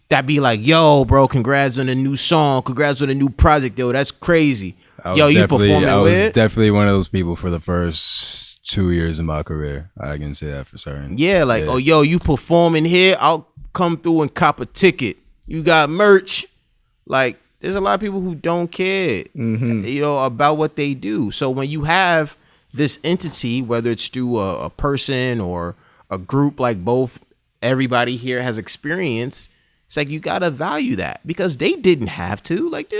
That be like, yo, bro, congrats on a new song, congrats on a new project, yo, that's crazy. Yo, you performing I was with? definitely one of those people for the first 2 years of my career. I can say that for certain. Yeah, like, oh, yo, you performing here? I'll come through and cop a ticket. You got merch. Like, there's a lot of people who don't care, about what they do. So when you have this entity, whether it's through a person or a group like both everybody here has experienced, it's like you gotta value that because they didn't have to. Like we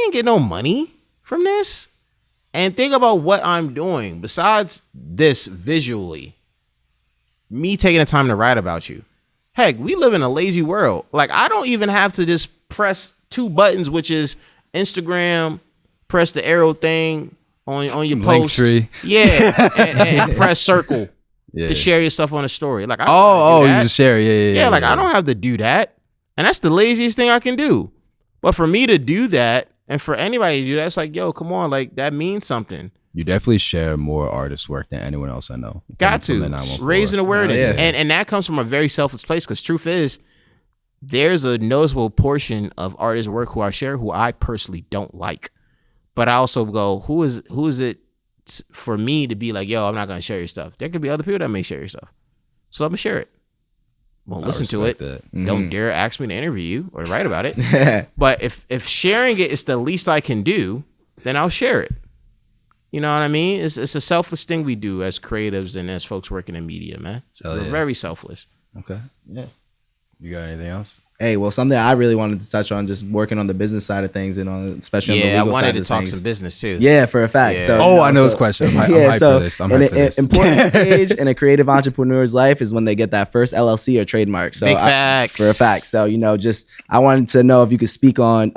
ain't get no money from this. And think about what I'm doing besides this visually. Me taking the time to write about you. Heck, we live in a lazy world. Like I don't even have to just press 2 buttons, which is Instagram, press the arrow thing on your post. Linktree. Yeah, and press circle. to share your stuff on a story. Like, I you just share. Yeah. Like, I don't have to do that. And that's the laziest thing I can do. But for me to do that, and for anybody to do that, it's like, yo, come on, like, that means something. You definitely share more artist work than anyone else I know. Got to. Raising awareness. And that comes from a very selfless place, because truth is, there's a noticeable portion of artists' work who I share who I personally don't like. But I also go, who is it for me to be like, yo, I'm not going to share your stuff? There could be other people that may share your stuff. So let me share it. Won't listen to it. Don't dare ask me to interview you or write about it. But if sharing it is the least I can do, then I'll share it. You know what I mean? It's a selfless thing we do as creatives and as folks working in media, man. So we're very selfless. Okay. Yeah. You got anything else? Hey, well, something I really wanted to touch on, just working on the business side of things, and especially on the legal side of things. Yeah, I wanted to talk some business too. Yeah, for a fact. Yeah. So, I know this question. I'm hyped for this. I'm hyped for this. An important stage in a creative entrepreneur's life is when they get that first LLC or trademark. So Big facts. For a fact. So, I wanted to know if you could speak on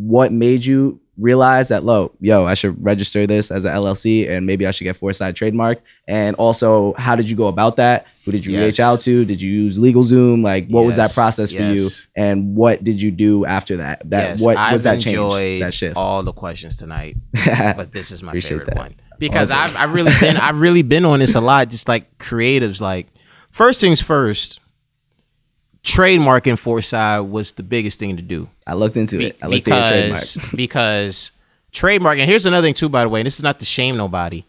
what made you realize that, I should register this as an LLC and maybe I should get Foresight trademark. And also, how did you go about that? Who did you reach out to? Did you use LegalZoom? Like, what was that process for you? And what did you do after that? What was that change? That shift? All the questions tonight, but this is my favorite one because awesome. I've really been on this a lot. Just like creatives, like first things first. Trademarking Foresight was the biggest thing to do. I looked into it. I looked at your trademark. Because trademark, and here's another thing too, by the way, and this is not to shame nobody.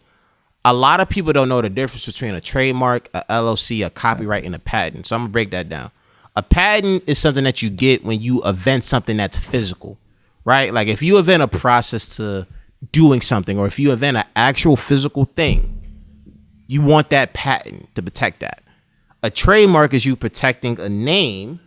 A lot of people don't know the difference between a trademark, a LLC, a copyright, and a patent. So I'm gonna break that down. A patent is something that you get when you invent something that's physical, right? Like if you invent a process to doing something, or if you invent an actual physical thing, you want that patent to protect that. A trademark is you protecting a name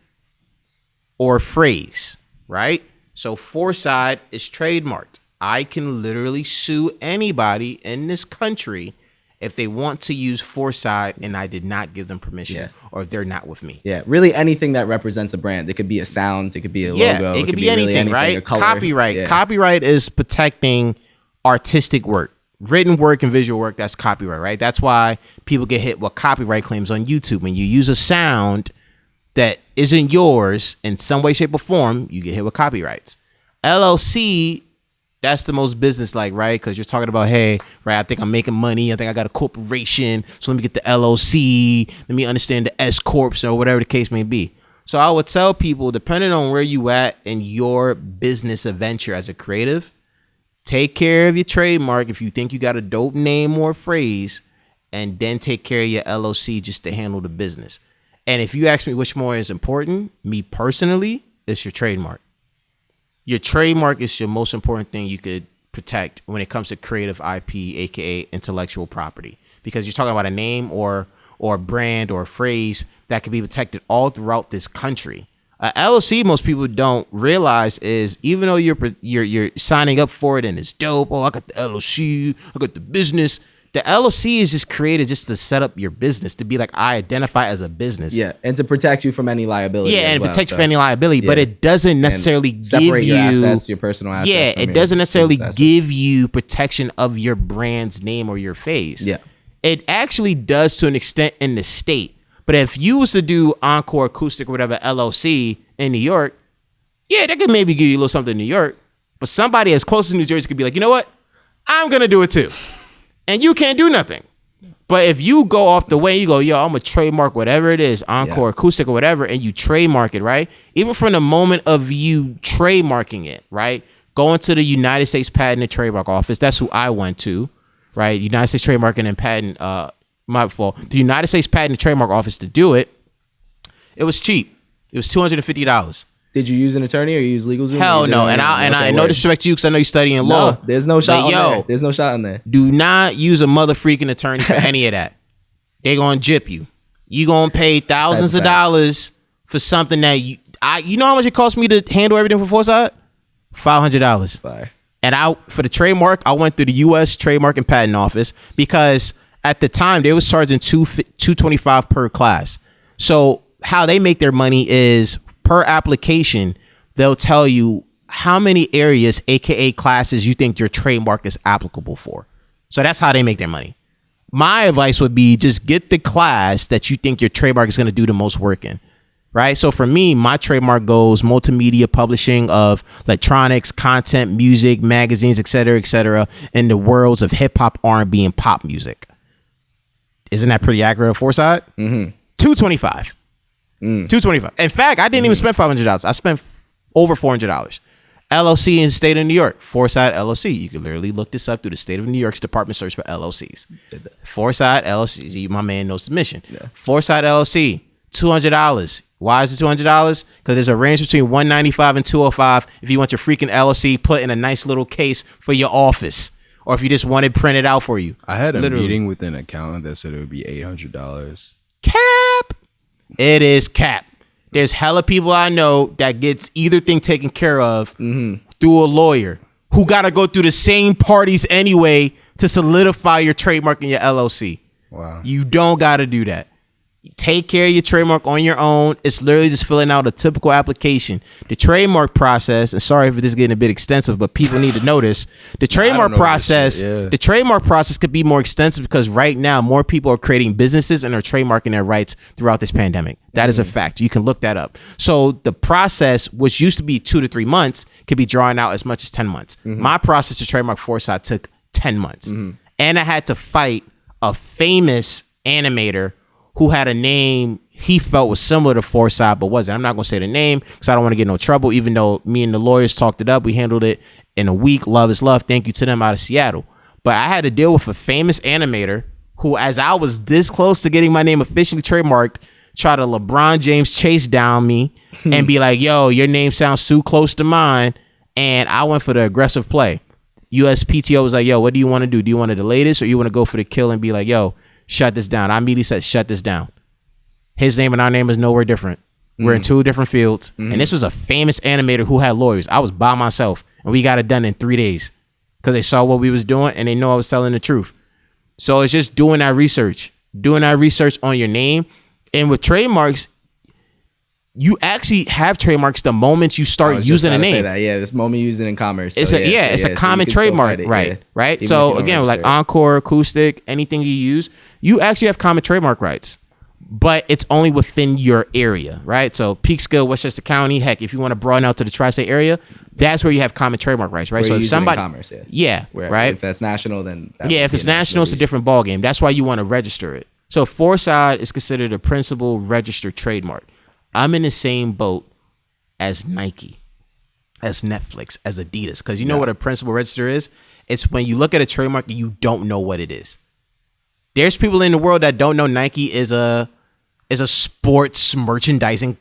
or a phrase, right? So Foresight is trademarked. I can literally sue anybody in this country if they want to use Foresight and I did not give them permission or they're not with me. Yeah, really anything that represents a brand. It could be a sound, it could be a logo. It could be anything, really anything, right? A color. Copyright. Yeah. Copyright is protecting artistic work. Written work and visual work, that's copyright, right? That's why people get hit with copyright claims on YouTube. When you use a sound that isn't yours in some way, shape, or form, you get hit with copyrights. LLC, that's the most business-like, right? Because you're talking about, hey, right, I think I'm making money. I think I got a corporation. So let me get the LLC. Let me understand the S Corps or whatever the case may be. So I would tell people, depending on where you at in your business adventure as a creative, take care of your trademark if you think you got a dope name or phrase, and then take care of your LLC just to handle the business. And if you ask me which more is important, me personally, it's your trademark. Your trademark is your most important thing you could protect when it comes to creative IP, aka intellectual property, because you're talking about a name or a brand or a phrase that can be protected all throughout this country. LLC, most people don't realize, is even though you're signing up for it and it's dope. Oh, I got the LLC, I got the business. The LLC is just created just to set up your business, to be like, I identify as a business. Yeah, and to protect you from any liability. Yeah, and protect you from any liability, but it doesn't necessarily separate your assets, your personal assets. Yeah, it doesn't necessarily give you protection of your brand's name or your face. Yeah, it actually does to an extent in the state. But if you was to do Encore Acoustic or whatever LLC in New York, yeah, they could maybe give you a little something in New York. But somebody as close as New Jersey could be like, you know what? I'm going to do it too. And you can't do nothing. But if you go off the way, you go, yo, I'm going to trademark whatever it is, Encore Acoustic or whatever, and you trademark it, right? Even from the moment of you trademarking it, right? Going to the United States Patent and Trademark Office. That's who I went to, right? United States Trademarking and Patent, my fault. The United States Patent and Trademark Office to do it. It was cheap. It was $250. Did you use an attorney or you use LegalZoom? Hell no. And I no disrespect to you because I know you're studying law. No, there's no shot on there. There's no shot on there. Do not use a mother freaking attorney for any of that. They're going to gyp you. You're going to pay thousands of dollars for something that you know how much it cost me to handle everything for Foresight? $500. Fire. And for the trademark, I went through the U.S. Trademark and Patent Office because at the time they was charging $225 per class. So how they make their money is per application, they'll tell you how many areas, aka classes, you think your trademark is applicable for. So that's how they make their money. my advice would be just get the class that you think your trademark is going to do the most work in. Right. So for me, my trademark goes multimedia publishing of electronics, content, music, magazines, et cetera, in the worlds of hip hop, R&B, and pop music. Isn't that pretty accurate on Foresight? Mm-hmm. $225. $225. In fact, I didn't even spend $500. I spent over $400. LLC in the state of New York, Foresight LLC. You can literally look this up through the state of New York's department search for LLCs. Foresight LLC. My man knows the mission. Yeah. Foresight LLC, $200. Why is it $200? Because there's a range between $195 and $205 if you want your freaking LLC put in a nice little case for your office, or if you just want it printed out for you. I had a meeting with an accountant that said it would be $800. Cap. It is cap. There's hella people I know that gets either thing taken care of through a lawyer who got to go through the same parties anyway to solidify your trademark in your LLC. Wow. You don't got to do that. Take care of your trademark on your own. It's literally just filling out a typical application. The trademark process, and sorry if this is getting a bit extensive, but people need to notice the trademark process. The trademark process could be more extensive because right now more people are creating businesses and are trademarking their rights throughout this pandemic. That is a fact. You can look that up. So the process, which used to be 2 to 3 months, could be drawn out as much as 10 months. My process to trademark Foresight took 10 months. And I had to fight a famous animator who had a name he felt was similar to Foresight, but wasn't. I'm not going to say the name because I don't want to get no trouble, even though me and the lawyers talked it up. We handled it in a week. Love is love. Thank you to them out of Seattle. But I had to deal with a famous animator who, as I was this close to getting my name officially trademarked, tried to LeBron James chase down me and be like, yo, your name sounds too close to mine. And I went for the aggressive play. USPTO was like, yo, what do you want to do? Do you want to delay this or you want to go for the kill and be like, yo, shut this down? I immediately said, shut this down. His name and our name is nowhere different. We're in 2 different fields. And this was a famous animator who had lawyers. I was by myself and we got it done in 3 days because they saw what we was doing and they know I was telling the truth. So it's just doing that research on your name. And with trademarks, you actually have trademarks the moment you start using a name. Yeah, this moment you use it in commerce. It's a common trademark, right? Even so again, like Encore, Acoustic, anything you use, you actually have common trademark rights, but it's only within your area, right? So Peekskill, Westchester County, heck, if you want to broaden out to the tri-state area, that's where you have common trademark rights, right? So if somebody, commerce, right? If that's national, then if it's national, it's a different ballgame. That's why you want to register it. So Foresight is considered a principal registered trademark. I'm in the same boat as Nike, as Netflix, as Adidas. Because you know what a principal register is? It's when you look at a trademark and you don't know what it is. There's people in the world that don't know Nike is a sports merchandising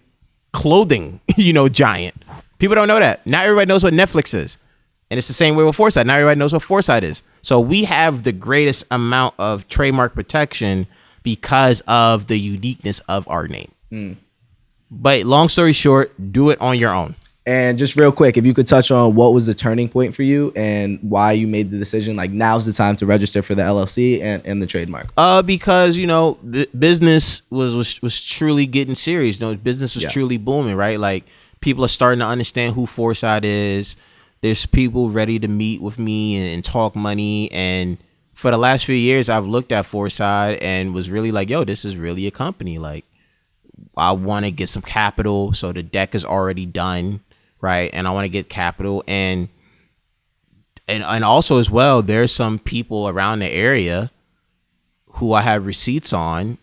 clothing, giant. People don't know that. Not everybody knows what Netflix is. And it's the same way with Foresight. Not everybody knows what Foresight is. So we have the greatest amount of trademark protection because of the uniqueness of our name. But long story short, do it on your own. And just real quick, if you could touch on what was the turning point for you and why you made the decision, like now's the time to register for the LLC and the trademark. Because, business was truly getting serious. Business was truly booming, right? Like people are starting to understand who Foresight is. There's people ready to meet with me and talk money. And for the last few years, I've looked at Foresight and was really like, yo, this is really a company. Like, I want to get some capital. So the deck is already done, right? And I want to get capital. And also as well, there's some people around the area who I have receipts on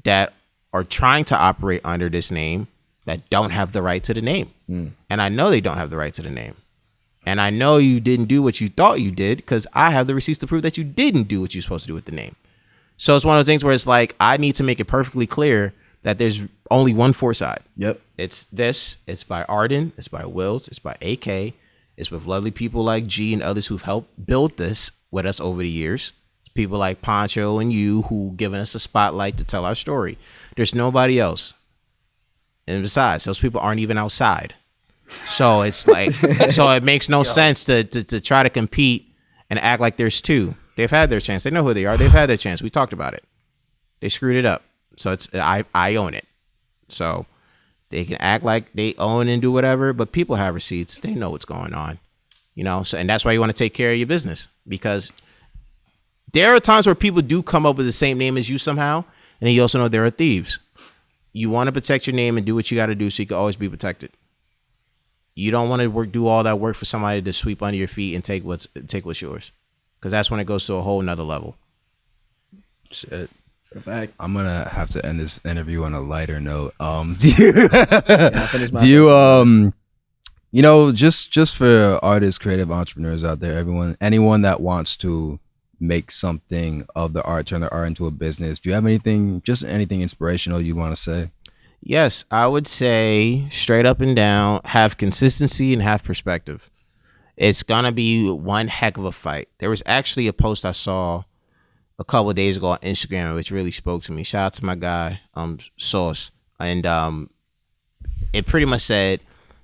that are trying to operate under this name that don't have the right to the name. And I know they don't have the right to the name. And I know you didn't do what you thought you did because I have the receipts to prove that you didn't do what you're supposed to do with the name. So it's one of those things where it's like, I need to make it perfectly clear that there's only one Foresight. Yep. It's by Arden, it's by Wills, it's by AK, it's with lovely people like G and others who've helped build this with us over the years. People like Poncho and you who given us a spotlight to tell our story. There's nobody else. And besides, those people aren't even outside. So it's like, so it makes no sense to try to compete and act like there's two. They've had their chance. They know who they are. They've had their chance. We talked about it. They screwed it up. So I own it. So they can act like they own and do whatever, but people have receipts. They know what's going on, So, and that's why you want to take care of your business, because There are times where people do come up with the same name as you somehow, and then you also know there are thieves. You want to protect your name and do what you got to do so you can always be protected. You don't want to do all that work for somebody to sweep under your feet and take what's yours, because that's when it goes to a whole nother level. Shit. Fact. I'm gonna have to end this interview on a lighter note. You know, just for artists, creative entrepreneurs out there, anyone that wants to make something of the art, turn their art into a business, do you have anything inspirational you want to say? Yes, I would say straight up and down, have consistency and have perspective. It's gonna be one heck of a fight. There was actually a post I saw a couple of days ago on Instagram which really spoke to me. Shout out to my guy, Sauce. And it pretty much said,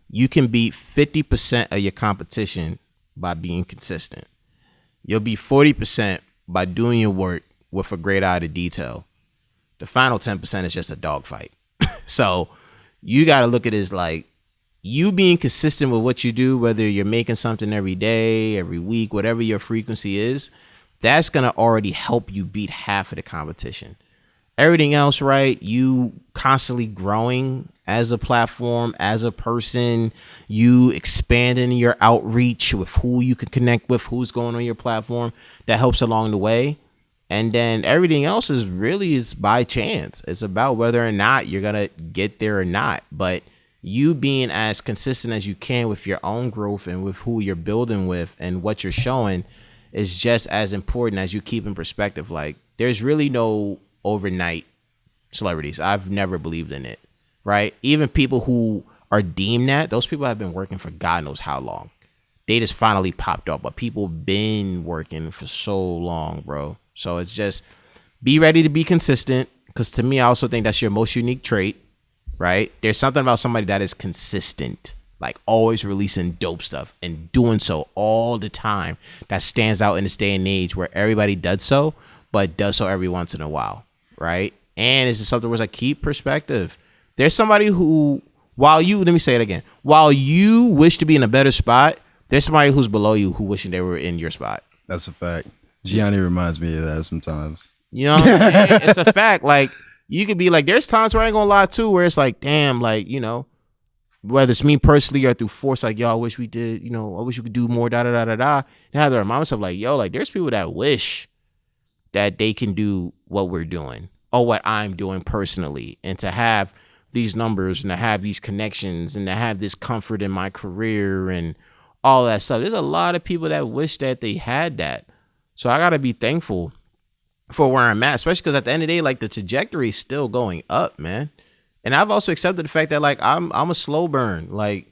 you can beat 50% of your competition by being consistent. You'll be 40% by doing your work with a great eye to detail. The final 10% is just a dogfight. So you got to look at it as like you being consistent with what you do, whether you're making something every day, every week, whatever your frequency is, that's going to already help you beat half of the competition. Everything else, right? You constantly growing as a platform, as a person, you expanding your outreach with who you can connect with, who's going on your platform, that helps along the way. And then everything else is by chance. It's about whether or not you're going to get there or not. But you being as consistent as you can with your own growth and with who you're building with and what you're showing is just as important as you keep in perspective. Like, there's really no overnight celebrities. I've never believed in it, right? Even people who are deemed that, those people have been working for God knows how long. They just finally popped up, but people been working for so long, bro. So it's just be ready to be consistent, because to me, I also think that's your most unique trait, right? There's something about somebody that is consistent, like always releasing dope stuff and doing so all the time, that stands out in this day and age where everybody does so, but does so every once in a while, right? And it's just something where it's like, keep perspective. There's somebody who, let me say it again, while you wish to be in a better spot, there's somebody who's below you who wishing they were in your spot. That's a fact. Gianni reminds me of that sometimes. You know what I'm saying? It's a fact. Like, you could be like, there's times where I ain't gonna lie too, where it's like, damn, like, you know, whether it's me personally or through force, like, yo, I wish we did, you know, I wish we could do more, And I have to remind myself, like, yo, like, there's people that wish that they can do what we're doing or what I'm doing personally, and to have these numbers and to have these connections and to have this comfort in my career and all that stuff. There's a lot of people that wish that they had that. So I got to be thankful for where I'm at, especially because at the end of the day, like, the trajectory is still going up, man. And I've also accepted the fact that, like, I'm a slow burn. Like,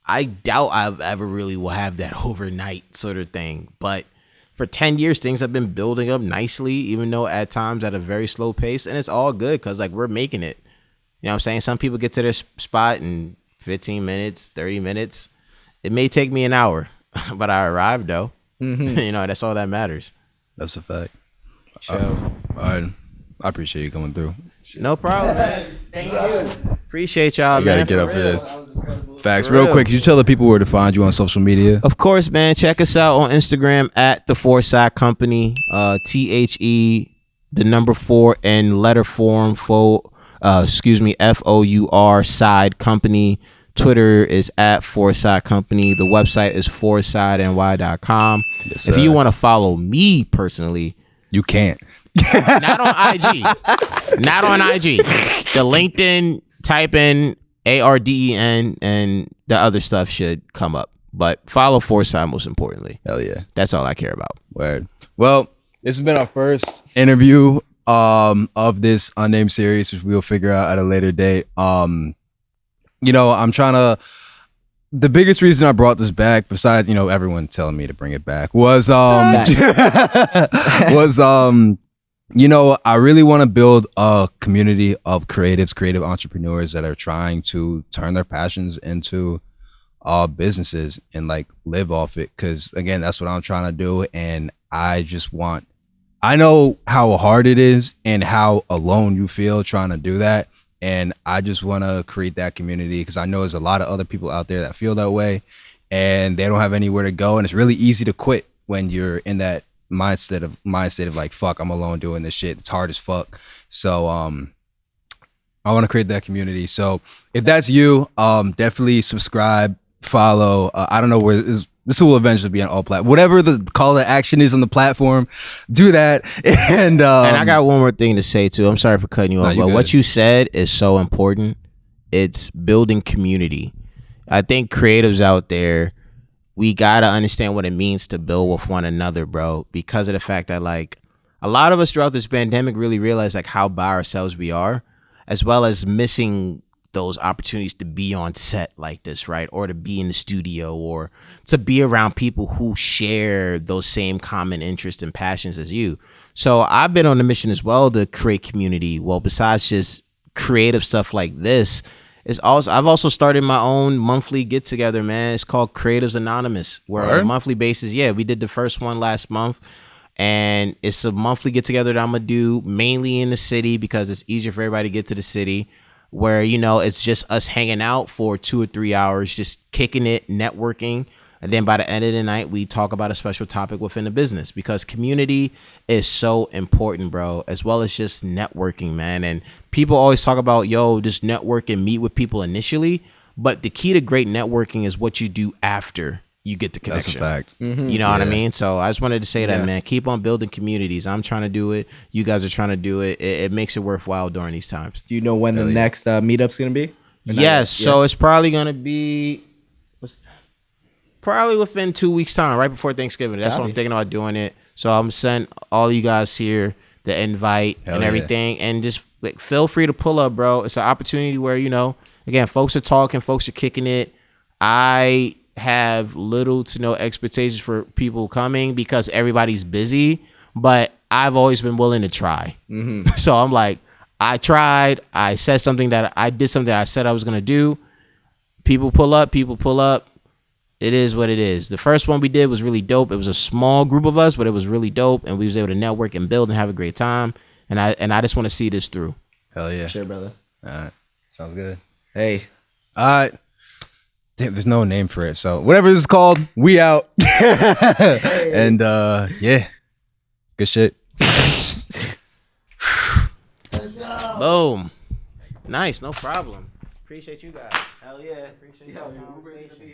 I doubt I've ever really will have that overnight sort of thing. But for 10 years, things have been building up nicely, even though at times at a very slow pace. And it's all good because, like, we're making it. You know what I'm saying? Some people get to their spot in 15 minutes, 30 minutes. It may take me an hour, but I arrived, though. Mm-hmm. You know, that's all that matters. That's a fact. I appreciate you coming through. No problem, man. Thank you. Appreciate y'all, you man. You gotta get up for this. Facts. Real quick, could you tell the people where to find you on social media? Of course, man. Check us out on Instagram at The Foresight Company. THE, the number 4 and letter form, FOUR Side Company. Twitter is at Foresight Company. The website is foresightny.com. Yes, if you want to follow me personally, you can't. Not on IG. Not on IG. The LinkedIn, type in ARDEN and the other stuff should come up. But follow Foresight most importantly. Hell yeah. That's all I care about. Word. Well, this has been our first interview of this unnamed series, which we'll figure out at a later date. You know, the biggest reason I brought this back, besides, you know, everyone telling me to bring it back, was you know, I really want to build a community of creative entrepreneurs that are trying to turn their passions into businesses and, like, live off it. Because, again, that's what I'm trying to do. And I know how hard it is and how alone you feel trying to do that. And I just want to create that community because I know there's a lot of other people out there that feel that way and they don't have anywhere to go. And it's really easy to quit when you're in that mindset of like, fuck, I'm alone doing this shit. It's hard as fuck. So I want to create that community. So if that's you, definitely subscribe, follow. I don't know where this will eventually be on all platforms. Whatever the call to action is on the platform, do that. And I got one more thing to say too. I'm sorry for cutting you off, but good. what you said is so important. It's building community. I think creatives out there, we gotta understand what it means to build with one another, bro. Because of the fact that like a lot of us throughout this pandemic really realize like how by ourselves we are, as well as missing those opportunities to be on set like this, right? Or to be in the studio, or to be around people who share those same common interests and passions as you. So I've been on a mission as well to create community. Well, besides just creative stuff like this, I've also started my own monthly get together, man. It's called Creatives Anonymous, where on a monthly basis, we did the first one last month. And it's a monthly get together that I'm gonna do mainly in the city because it's easier for everybody to get to the city, where, you know, it's just us hanging out for 2 or 3 hours, just kicking it, networking. And then by the end of the night, we talk about a special topic within the business, because community is so important, bro, as well as just networking, man. And people always talk about, just network and meet with people initially. But the key to great networking is what you do after you get the connection. That's a fact. You know what I mean? So I just wanted to say that, man. Keep on building communities. I'm trying to do it. You guys are trying to do it. It makes it worthwhile during these times. Do you know when the next meetup's gonna be? Yes. So it's probably gonna be probably within 2 weeks' time, right before Thanksgiving. That's what I'm thinking about doing it. So I'm sending all you guys here the invite and everything, and just like, feel free to pull up, bro. It's an opportunity where, you know, again, folks are talking, folks are kicking it. I have little to no expectations for people coming because everybody's busy, but I've always been willing to try. So I'm like, I tried. I said something that I did something that I said I was gonna do. People pull up. It is what it is. The first one we did was really dope. It was a small group of us, but it was really dope, and we was able to network and build and have a great time. And I just want to see this through. Hell yeah. Sure, brother. All right. Sounds good. Hey. Damn, there's no name for it. So whatever this is called, we out. And yeah. Good shit. Boom. Nice, no problem. Appreciate you guys. Hell yeah. Appreciate you.